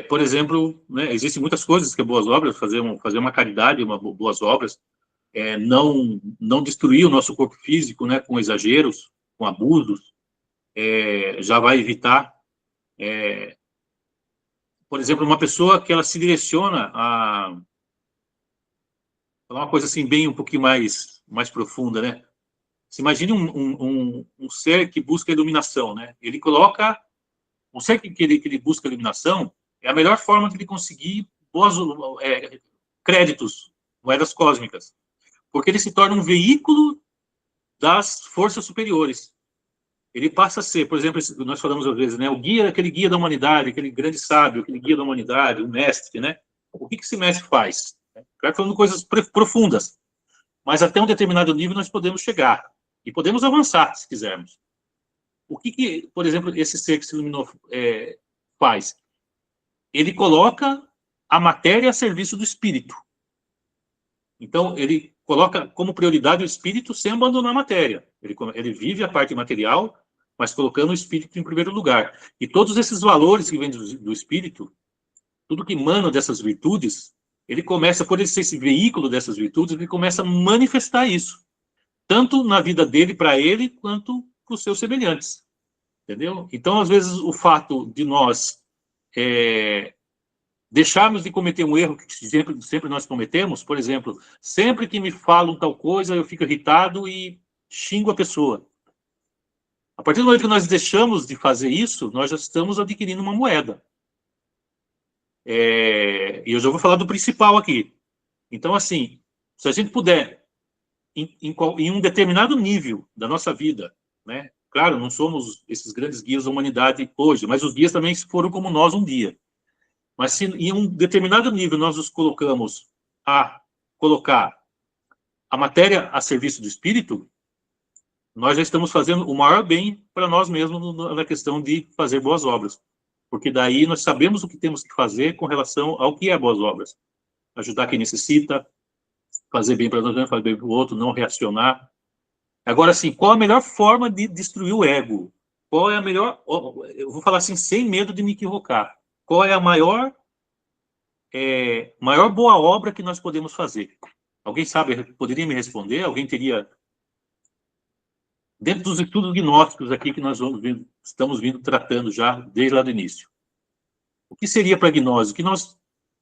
por exemplo, né, existem muitas coisas que é boas obras, fazer uma caridade, boas obras, não destruir o nosso corpo físico, né, com exageros, com abusos, já vai evitar, por exemplo, uma pessoa que ela se direciona a uma coisa assim bem um pouquinho mais profunda, né? Se imagine um ser que busca iluminação, né? Ele coloca um ser que ele busca iluminação, é a melhor forma de ele conseguir créditos, moedas cósmicas, porque ele se torna um veículo das forças superiores. Ele passa a ser, por exemplo, nós falamos às vezes, né, aquele guia da humanidade, aquele grande sábio, aquele guia da humanidade, o mestre, né? O que esse mestre faz? Claro, falando coisas profundas, mas até um determinado nível nós podemos chegar e podemos avançar, se quisermos. O que por exemplo, esse ser que se iluminou faz? Ele coloca a matéria a serviço do espírito. Então, ele coloca como prioridade o espírito sem abandonar a matéria. Ele vive a parte material, mas colocando o espírito em primeiro lugar. E todos esses valores que vêm do espírito, tudo que emana dessas virtudes, ele começa, por ele ser esse veículo dessas virtudes, ele começa a manifestar isso. Tanto na vida dele, para ele, quanto para os seus semelhantes. Entendeu? Então, às vezes, o fato de nós deixarmos de cometer um erro que sempre nós cometemos, por exemplo, sempre que me falam tal coisa, eu fico irritado e xingo a pessoa. A partir do momento que nós deixamos de fazer isso, nós já estamos adquirindo uma moeda. E eu já vou falar do principal aqui. Então, assim, se a gente puder, em um determinado nível da nossa vida, né? Claro, não somos esses grandes guias da humanidade hoje, mas os guias também foram como nós um dia. Mas se em um determinado nível nós nos colocamos a colocar a matéria a serviço do espírito, nós já estamos fazendo o maior bem para nós mesmos na questão de fazer boas obras. Porque daí nós sabemos o que temos que fazer com relação ao que é boas obras. Ajudar quem necessita, fazer bem para nós, fazer bem para o outro, não reacionar. Agora, assim, qual a melhor forma de destruir o ego? Qual é a melhor... Eu vou falar assim, sem medo de me equivocar. Qual é a maior boa obra que nós podemos fazer? Alguém sabe, poderia me responder? Alguém teria... Dentro dos estudos gnósticos aqui que nós estamos vindo tratando já desde lá do início. O que seria para a gnose?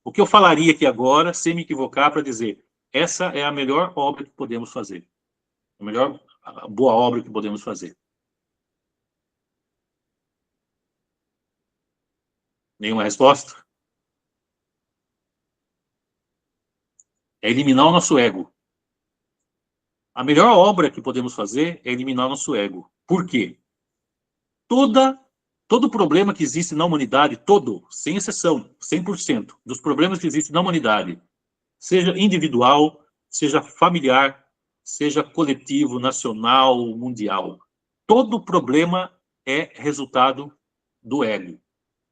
O que eu falaria aqui agora, sem me equivocar, para dizer, essa é a melhor obra que podemos fazer. A boa obra que podemos fazer. Nenhuma resposta? É eliminar o nosso ego. A melhor obra que podemos fazer é eliminar o nosso ego. Por quê? Todo problema que existe na humanidade, sem exceção, 100% dos problemas que existem na humanidade, seja individual, seja familiar, seja coletivo, nacional, mundial, todo problema é resultado do ego.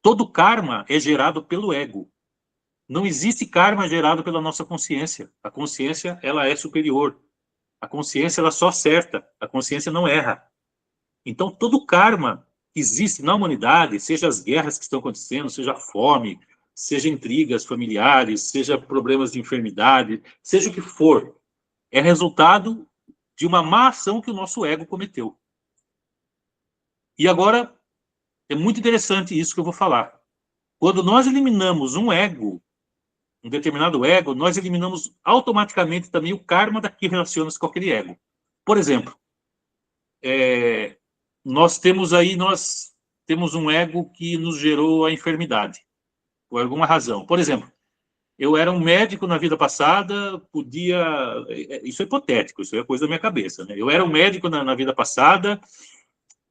Todo karma é gerado pelo ego. Não existe karma gerado pela nossa consciência. A consciência, ela é superior. A consciência, ela só acerta. A consciência não erra. Então, todo karma que existe na humanidade, seja as guerras que estão acontecendo, seja a fome, seja intrigas familiares, seja problemas de enfermidade, seja o que for, é resultado de uma má ação que o nosso ego cometeu. E agora, é muito interessante isso que eu vou falar. Quando nós eliminamos um ego, um determinado ego, nós eliminamos automaticamente também o karma que relaciona-se com aquele ego. Por exemplo, nós temos um ego que nos gerou a enfermidade, por alguma razão. Por exemplo, eu era um médico na vida passada, isso é hipotético, isso é coisa da minha cabeça, né? Eu era um médico na vida passada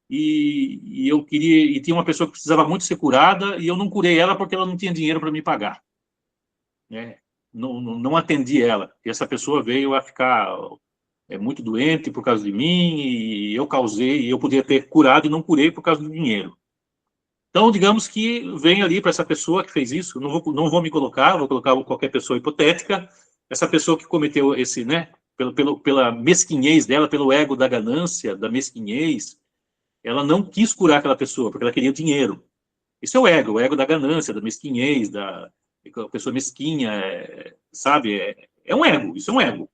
e eu queria, e tinha uma pessoa que precisava muito ser curada e eu não curei ela porque ela não tinha dinheiro para me pagar, né? Não atendi ela. E essa pessoa veio a ficar muito doente por causa de mim e eu causei, e eu podia ter curado e não curei por causa do dinheiro. Então, digamos que vem ali para essa pessoa que fez isso, não vou me colocar, vou colocar qualquer pessoa hipotética, essa pessoa que cometeu esse, né, pela mesquinhez dela, pelo ego da ganância, da mesquinhez, ela não quis curar aquela pessoa, porque ela queria o dinheiro. Isso é o ego da ganância, da mesquinhez, da pessoa mesquinha, sabe? É um ego, isso é um ego.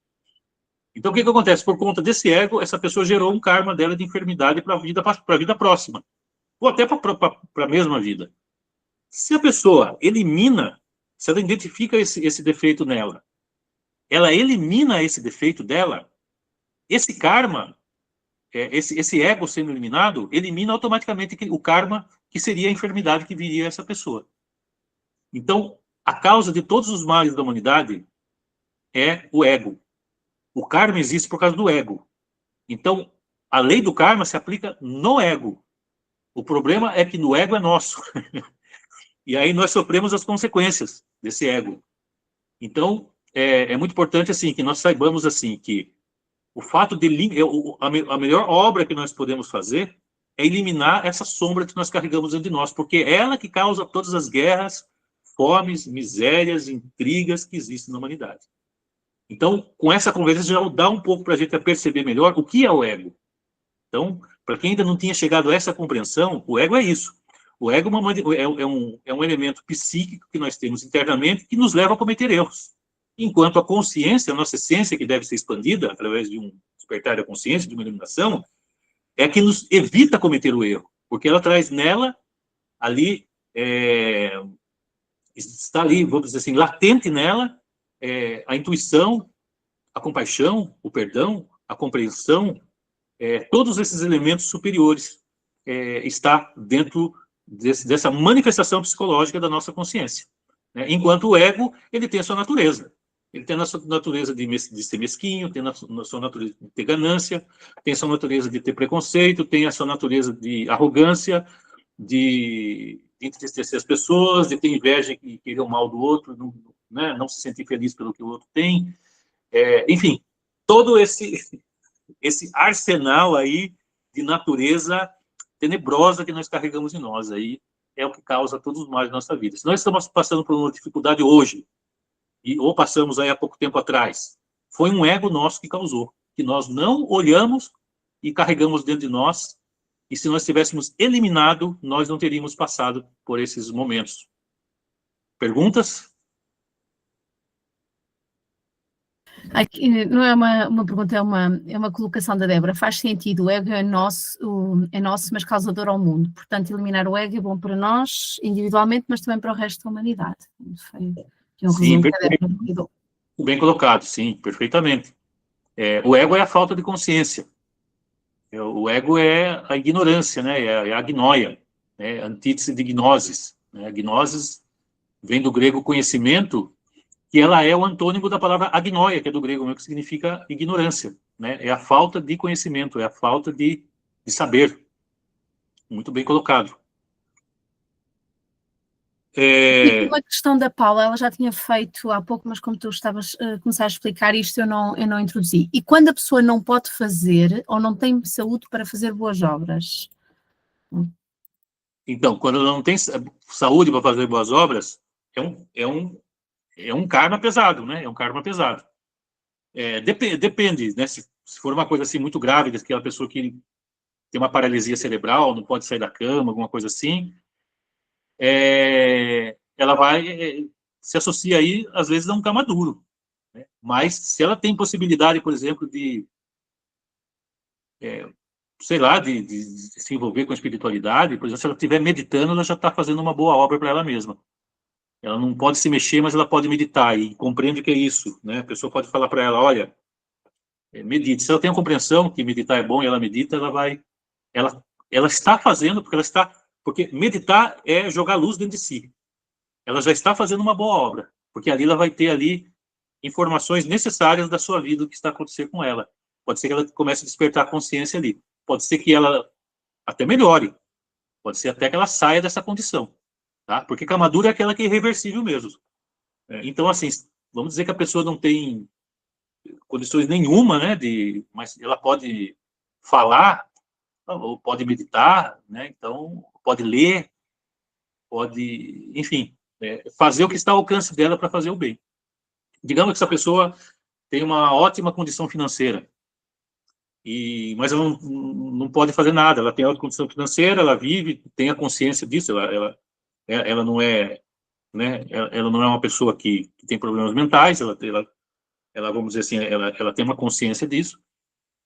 Então, o que acontece? Por conta desse ego, essa pessoa gerou um karma dela de enfermidade para a vida próxima, ou até para a mesma vida. Se a pessoa elimina, se ela identifica esse defeito nela, ela elimina esse defeito dela, esse karma, esse ego sendo eliminado, elimina automaticamente o karma que seria a enfermidade que viria a essa pessoa. Então, a causa de todos os males da humanidade é o ego. O karma existe por causa do ego. Então, a lei do karma se aplica no ego. O problema é que no ego é nosso. E aí nós sofremos as consequências desse ego. Então, é muito importante assim que nós saibamos assim que o fato de a melhor obra que nós podemos fazer é eliminar essa sombra que nós carregamos dentro de nós, porque é ela que causa todas as guerras, fomes, misérias, intrigas que existem na humanidade. Então, com essa conversa já dá um pouco para a gente perceber melhor o que é o ego. Então, para quem ainda não tinha chegado a essa compreensão, o ego é isso. O ego é um elemento psíquico que nós temos internamente que nos leva a cometer erros. Enquanto a consciência, a nossa essência, que deve ser expandida através de um despertar da consciência, de uma iluminação, é que nos evita cometer o erro, porque ela traz nela, ali, está ali, vamos dizer assim, latente nela, a intuição, a compaixão, o perdão, a compreensão, todos esses elementos superiores está dentro dessa manifestação psicológica da nossa consciência, né? Enquanto o ego, ele tem a sua natureza. Ele tem a sua natureza de ser mesquinho, tem a sua natureza de ter ganância, tem a sua natureza de ter preconceito, tem a sua natureza de arrogância, de entristecer as pessoas, de ter inveja e querer o mal do outro, não se sentir feliz pelo que o outro tem. Enfim, todo esse arsenal aí de natureza tenebrosa que nós carregamos em nós aí é o que causa todos os males da nossa vida. Se nós estamos passando por uma dificuldade hoje, ou passamos aí há pouco tempo atrás, foi um ego nosso que causou, que nós não olhamos e carregamos dentro de nós, e se nós tivéssemos eliminado, nós não teríamos passado por esses momentos. Perguntas? Aqui, não é uma pergunta, é uma colocação da Débora. Faz sentido, o ego é nosso, mas causador ao mundo. Portanto, eliminar o ego é bom para nós, individualmente, mas também para o resto da humanidade. Foi um resumo que a Débora deu. Bem colocado, sim, perfeitamente. O ego é a falta de consciência. O ego é a ignorância, né? É a agnóia, né? Antítese de gnosis, né? Gnosis vem do grego conhecimento, que ela é o antônimo da palavra agnoia, que é do grego, que significa ignorância, né? É a falta de conhecimento, é a falta de saber. Muito bem colocado. E uma questão da Paula, ela já tinha feito há pouco, mas como tu estavas a começar a explicar isto, eu não introduzi. E quando a pessoa não pode fazer, ou não tem saúde para fazer boas obras? Então, quando não tem saúde para fazer boas obras, é um karma pesado, né? É um karma pesado. Depende, né? Se for uma coisa assim muito grave, que aquela pessoa que tem uma paralisia cerebral, não pode sair da cama, alguma coisa assim, ela vai se associa aí, às vezes, a um Kamaduro, né? Mas, se ela tem possibilidade, por exemplo, de, sei lá, de se envolver com a espiritualidade, por exemplo, se ela estiver meditando, ela já está fazendo uma boa obra para ela mesma. Ela não pode se mexer, mas ela pode meditar, e compreende que é isso, né? A pessoa pode falar para ela, olha, medite. Se ela tem a compreensão que meditar é bom e ela medita, ela está fazendo, porque meditar é jogar luz dentro de si. Ela já está fazendo uma boa obra, porque ali ela vai ter ali informações necessárias da sua vida, o que está acontecendo com ela. Pode ser que ela comece a despertar a consciência ali. Pode ser que ela até melhore. Pode ser até que ela saia dessa condição. Tá? Porque Kamadura é aquela que é irreversível mesmo. Então, assim, vamos dizer que a pessoa não tem condições nenhuma, né, mas ela pode falar, ou pode meditar, né, então pode ler, pode, enfim, fazer o que está ao alcance dela para fazer o bem. Digamos que essa pessoa tem uma ótima condição financeira, mas ela não pode fazer nada, ela tem alta condição financeira, ela vive, tem a consciência disso, ela não é, né, ela não é uma pessoa que tem problemas mentais, ela, vamos dizer assim, ela tem uma consciência disso,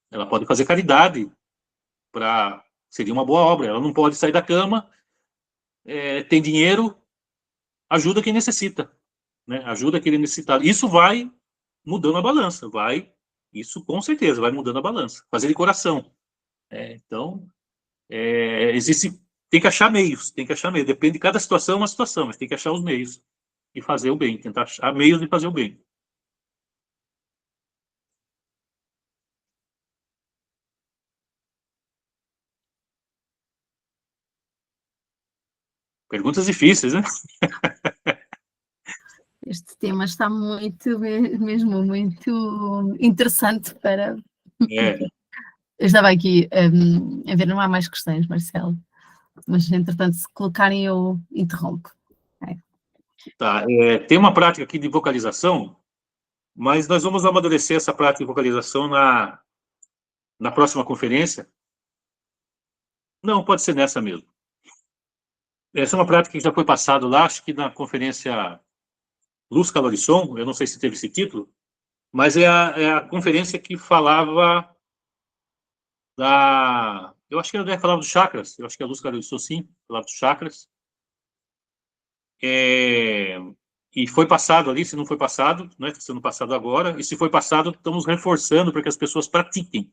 ela pode fazer caridade, seria uma boa obra, ela não pode sair da cama, tem dinheiro, ajuda quem necessita, né? Ajuda quem necessita. Isso vai mudando a balança, isso com certeza vai mudando a balança, fazer de coração. Então, tem que achar meios, depende de cada situação, uma situação, mas tem que achar os meios e fazer o bem, tentar achar meios de fazer o bem. Perguntas difíceis, né? Este tema está mesmo muito interessante para... Eu estava aqui a ver, não há mais questões, Marcelo, mas entretanto, se colocarem, eu interrompo. Tá, tem uma prática aqui de vocalização, mas nós vamos amadurecer essa prática de vocalização na próxima conferência. Não, pode ser nessa mesmo. Essa é uma prática que já foi passado lá, acho que na conferência Luz, Calor e Som, eu não sei se teve esse título, mas é a conferência que falava eu acho que ela falava dos chakras, eu acho que a Luz, Calor e Som, sim, falava dos chakras. E foi passado ali, se não foi passado, né, está sendo passado agora, e se foi passado, estamos reforçando para que as pessoas pratiquem.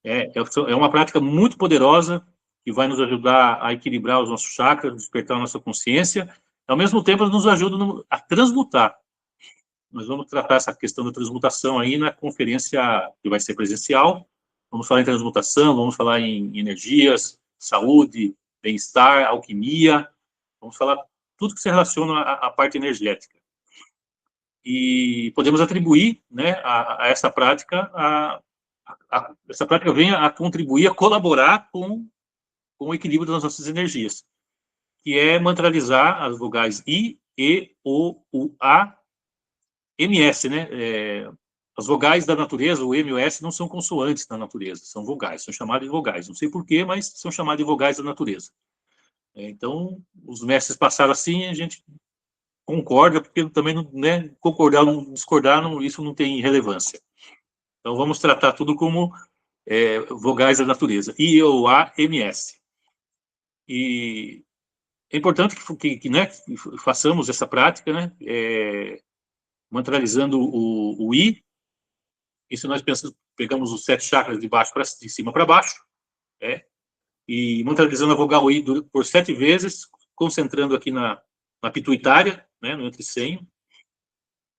É uma prática muito poderosa, que vai nos ajudar a equilibrar os nossos chakras, despertar a nossa consciência, ao mesmo tempo nos ajuda a transmutar. Nós vamos tratar essa questão da transmutação aí na conferência que vai ser presencial, vamos falar em transmutação, vamos falar em energias, saúde, bem-estar, alquimia, vamos falar tudo que se relaciona à parte energética. E podemos atribuir, né, a essa prática, essa prática vem a contribuir, a colaborar com o equilíbrio das nossas energias, que é mantralizar as vogais I, E, O, U, A, M, S, né? As vogais da natureza, o M e o S, não são consoantes na natureza, são vogais, são chamadas de vogais. Não sei porquê, mas são chamadas de vogais da natureza. Então, os mestres passaram assim, a gente concorda, porque também, né, concordar ou discordar, isso não tem relevância. Então, vamos tratar tudo como vogais da natureza, I, O, A, M, S. E é importante né, que façamos essa prática, né, mantralizando o I. Isso nós pegamos os 7 chakras de cima para baixo, e mantralizando a vogal I por 7 vezes, concentrando aqui na pituitária, né, no entrecenho,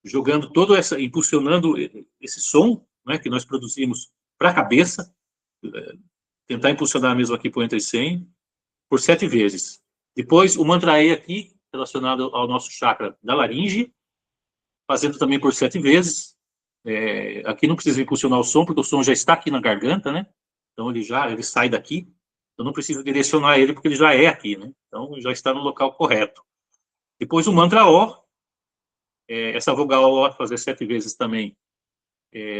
jogando impulsionando esse som, né, que nós produzimos para a cabeça, tentar impulsionar mesmo aqui para o entrecenho, por 7 vezes. Depois, o mantra E aqui, relacionado ao nosso chakra da laringe, fazendo também por 7 vezes. Aqui não precisa impulsionar o som, porque o som já está aqui na garganta, né? Então, ele sai daqui. Eu não preciso direcionar ele, porque ele já é aqui, né? Então, já está no local correto. Depois, o mantra O. Essa vogal O, fazer 7 vezes também,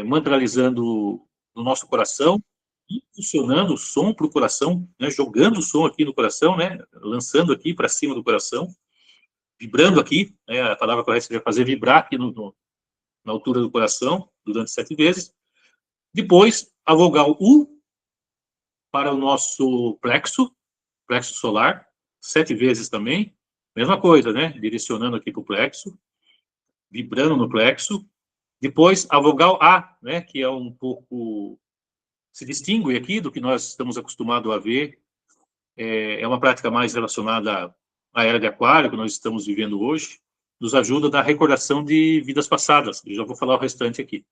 mantralizando no nosso coração, impulsionando o som para o coração, né, jogando o som aqui no coração, né, lançando aqui para cima do coração, vibrando aqui, né, a palavra correta seria fazer vibrar aqui na altura do coração, durante 7 vezes. Depois, a vogal U para o nosso plexo solar, 7 vezes também. Mesma coisa, né? Direcionando aqui para o plexo, vibrando no plexo. Depois, a vogal A, né? Que é um pouco... se distingue aqui do que nós estamos acostumados a ver. É uma prática mais relacionada à era de Aquário, que nós estamos vivendo hoje. Nos ajuda na recordação de vidas passadas. Eu já vou falar o restante aqui.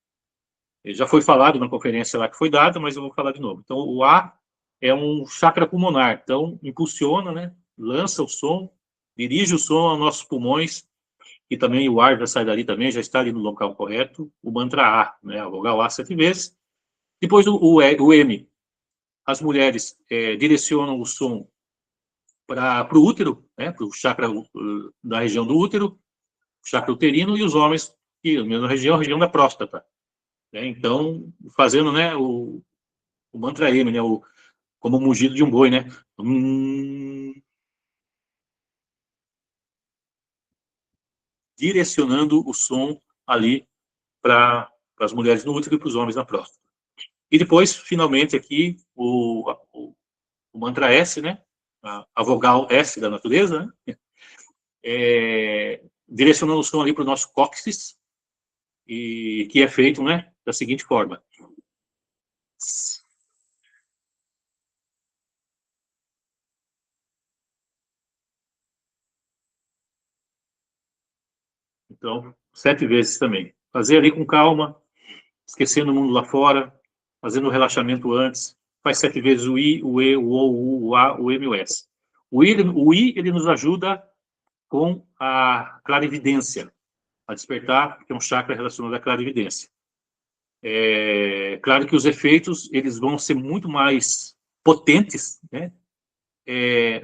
Já foi falado na conferência lá que foi dada, mas eu vou falar de novo. Então, o A é um chakra pulmonar. Então, impulsiona, né? Lança o som, dirige o som aos nossos pulmões, e também o ar já sai dali também, já está ali no local correto, o mantra A, né? A vogal A 7 vezes. Depois o M. As mulheres direcionam o som para o útero, né? Para o chakra da região do útero, chakra uterino, e os homens, que a mesma região, a região da próstata. Né? Então, fazendo, né, o mantra M, né? Como o mugido de um boi, né? Direcionando o som ali para as mulheres no útero e para os homens na próstata. E depois, finalmente, aqui, o mantra S, né? A vogal S da natureza, né? Direcionando o som ali para o nosso cóccix, e que é feito, né, da seguinte forma. Então, 7 vezes também. Fazer ali com calma, esquecendo o mundo lá fora, fazendo o relaxamento antes. Faz 7 vezes o I, o E, o O, o A, o M e o S. O I, ele nos ajuda com a clarividência, a despertar, que é um chakra relacionado à clarividência. Claro que os efeitos, eles vão ser muito mais potentes, né,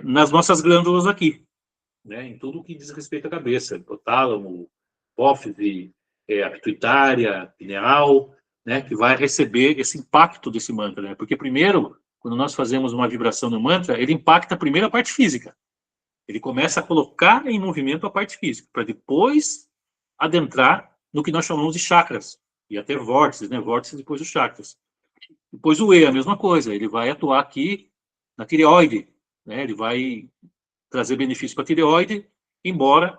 nas nossas glândulas aqui, né, em tudo que diz respeito à cabeça, hipotálamo, hipófise, a pituitária, pineal, né, que vai receber esse impacto desse mantra, né, porque primeiro, quando nós fazemos uma vibração no mantra, ele impacta primeiro a parte física, ele começa a colocar em movimento a parte física, para depois adentrar no que nós chamamos de chakras, e até vórtices, né, vórtices depois os chakras. Depois o E, a mesma coisa, ele vai atuar aqui na tireoide, né, ele vai trazer benefício para a tireoide, embora,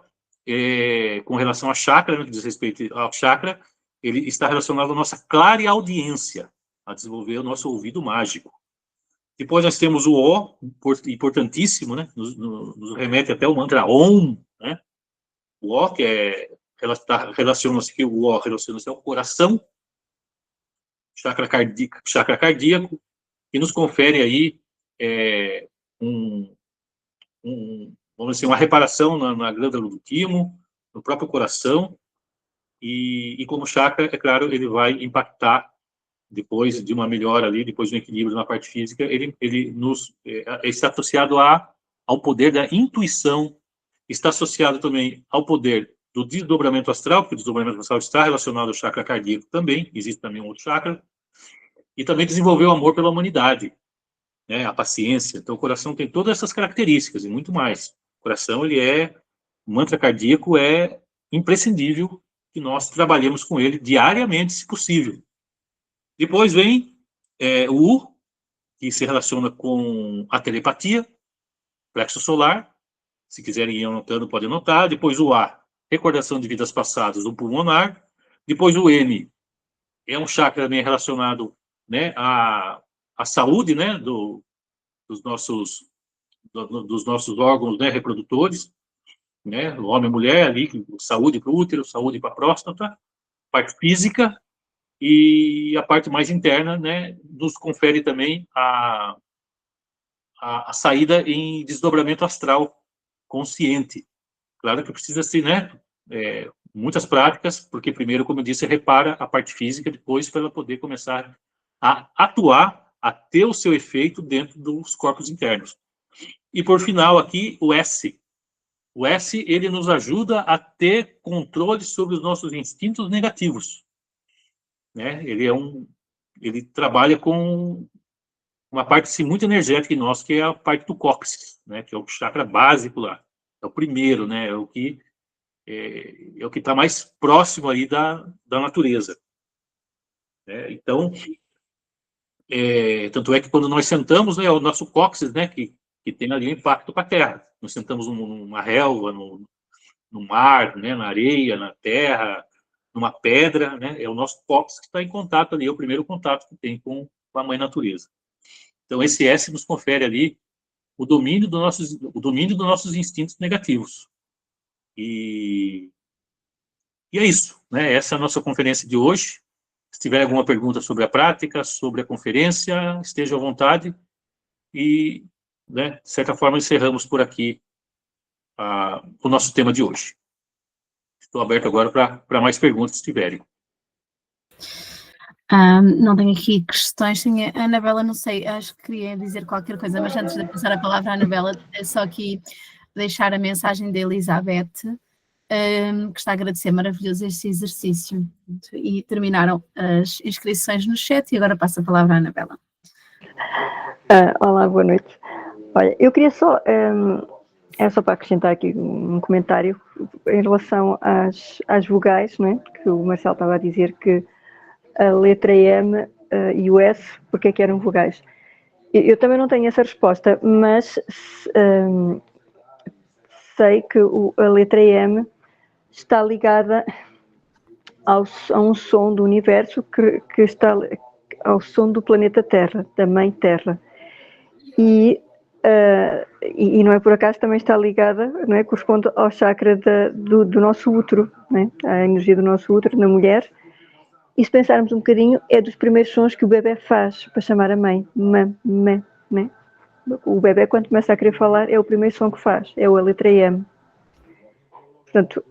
com relação a chakra, no que diz respeito ao chakra, ele está relacionado à nossa clareaudiência, a desenvolver o nosso ouvido mágico. Depois nós temos o O, importantíssimo, né, nos remete até o mantra OM, né, o O, que relaciona-se ao coração, chakra cardíaco, que nos confere aí vamos dizer, uma reparação na glândula do timo, no próprio coração, e como chakra, é claro, ele vai impactar, depois de uma melhora ali, depois do equilíbrio na parte física, ele está associado ao poder da intuição, está associado também ao poder do desdobramento astral, porque o desdobramento astral está relacionado ao chakra cardíaco também, existe também um outro chakra, e também desenvolver o amor pela humanidade, né, a paciência. Então, o coração tem todas essas características e muito mais. O coração, o mantra cardíaco é imprescindível que nós trabalhemos com ele diariamente, se possível. Depois vem o U, que se relaciona com a telepatia, plexo solar. Se quiserem ir anotando, pode anotar. Depois o A, recordação de vidas passadas, o pulmonar. Depois o N, é um chakra também relacionado, né, à saúde, né, dos nossos órgãos, né, reprodutores, né, o homem e mulher ali, saúde para o útero, saúde para a próstata, parte física, e a parte mais interna, né, nos confere também a saída em desdobramento astral consciente. Claro que precisa ser, né, muitas práticas, porque primeiro, como eu disse, repara a parte física, depois para ela poder começar a atuar, a ter o seu efeito dentro dos corpos internos. E por final aqui, o S. O S, ele nos ajuda a ter controle sobre os nossos instintos negativos. Né? Ele trabalha com uma parte assim, muito energética em nós, que é a parte do cóccix, né? Que é o chakra básico lá. É o primeiro, né? É o que está mais próximo aí da natureza. Né? Então, tanto é que quando nós sentamos, né, é o nosso cóccix, né, que tem ali o impacto com a Terra. Nós sentamos numa relva, no mar, né, na areia, na terra, numa pedra, né, é o nosso cóccix que está em contato ali, é o primeiro contato que tem com a mãe natureza. Então, esse S nos confere ali o domínio dos nossos instintos negativos. E é isso, né? Essa é a nossa conferência de hoje. Se tiver alguma pergunta sobre a prática, sobre a conferência, esteja à vontade. E, né, de certa forma, encerramos por aqui o nosso tema de hoje. Estou aberto agora para mais perguntas, se tiverem. Não tenho aqui questões. A Anabela, não sei, acho que queria dizer qualquer coisa, mas antes de passar a palavra à Anabela, é só aqui deixar a mensagem da Elizabeth, que está a agradecer maravilhoso este exercício. E terminaram as inscrições no chat e agora passo a palavra à Anabela. Olá, boa noite. Olha, eu queria só, só para acrescentar aqui um comentário em relação às vogais, não é? Que o Marcelo estava a dizer que a letra M e o S, porque é que eram vogais? Eu também não tenho essa resposta, mas sei que a letra M está ligada a um som do universo que está ao som do planeta Terra, da Mãe Terra. E não é por acaso também está ligada, não é? Corresponde ao chakra do nosso útero, não é? A energia do nosso útero na mulher. E se pensarmos um bocadinho, é dos primeiros sons que o bebê faz para chamar a mãe. Né? O bebê, quando começa a querer falar, é o primeiro som que faz, é a letra M. Portanto,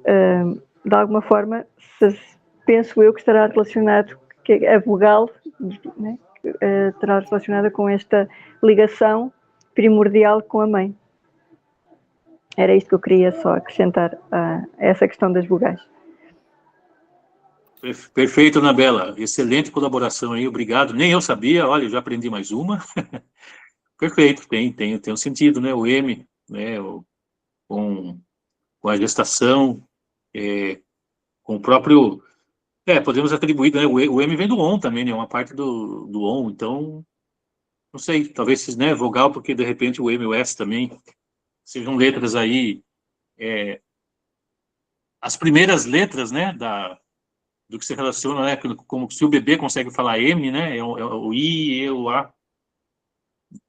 de alguma forma, penso eu que estará relacionado, que a vogal, né, estará relacionada com esta ligação primordial com a mãe. Era isto que eu queria só acrescentar a essa questão das vogais. Perfeito, Anabela. Excelente colaboração aí, obrigado. Nem eu sabia, olha, eu já aprendi mais uma. Perfeito, tem um sentido, né? O M, né? Com a gestação, com o próprio... podemos atribuir, né? O M vem do ON também, né? Uma parte do ON, então... Não sei, talvez, né? Vogal, porque de repente o M e o S também sejam letras aí... as primeiras letras, né? Do que se relaciona, né? Como se o bebê consegue falar M, né? É o I, E, o A.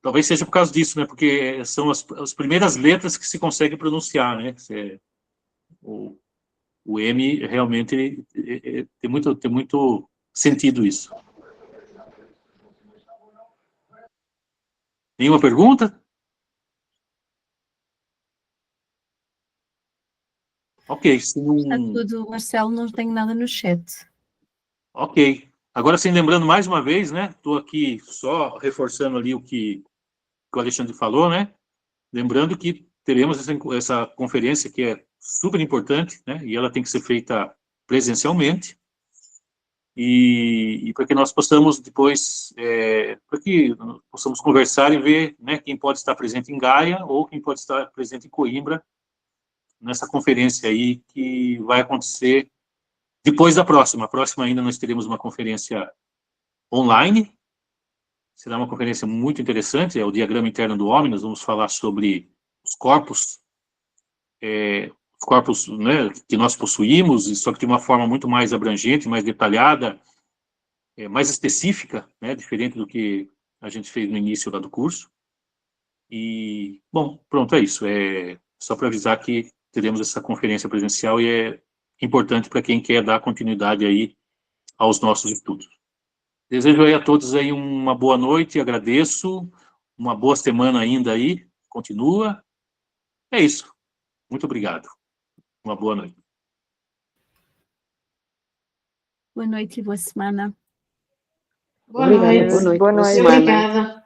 Talvez seja por causa disso, né? Porque são as primeiras letras que se consegue pronunciar, né? O M realmente tem muito sentido isso. Nenhuma pergunta? Ok. Está tudo, Marcelo, não tenho nada no chat. Ok. Agora, sim, lembrando mais uma vez, né? Estou aqui só reforçando ali o que o Alexandre falou, né? Lembrando que teremos essa conferência que é super importante, né? E ela tem que ser feita presencialmente. E para que nós possamos depois, para que possamos conversar e ver, né, quem pode estar presente em Gaia ou quem pode estar presente em Coimbra, nessa conferência aí que vai acontecer depois da próxima. A próxima ainda nós teremos uma conferência online, será uma conferência muito interessante, é o Diagrama Interno do Homem, nós vamos falar sobre os corpos, né, que nós possuímos, só que de uma forma muito mais abrangente, mais detalhada, mais específica, né, diferente do que a gente fez no início lá do curso. E, bom, pronto, é isso. Só para avisar que teremos essa conferência presencial e é importante para quem quer dar continuidade aí aos nossos estudos. Desejo aí a todos aí uma boa noite, agradeço, uma boa semana ainda aí, continua. É isso. Muito obrigado. Uma boa noite. Boa noite e boa semana. Boa noite. Boa noite. Obrigada.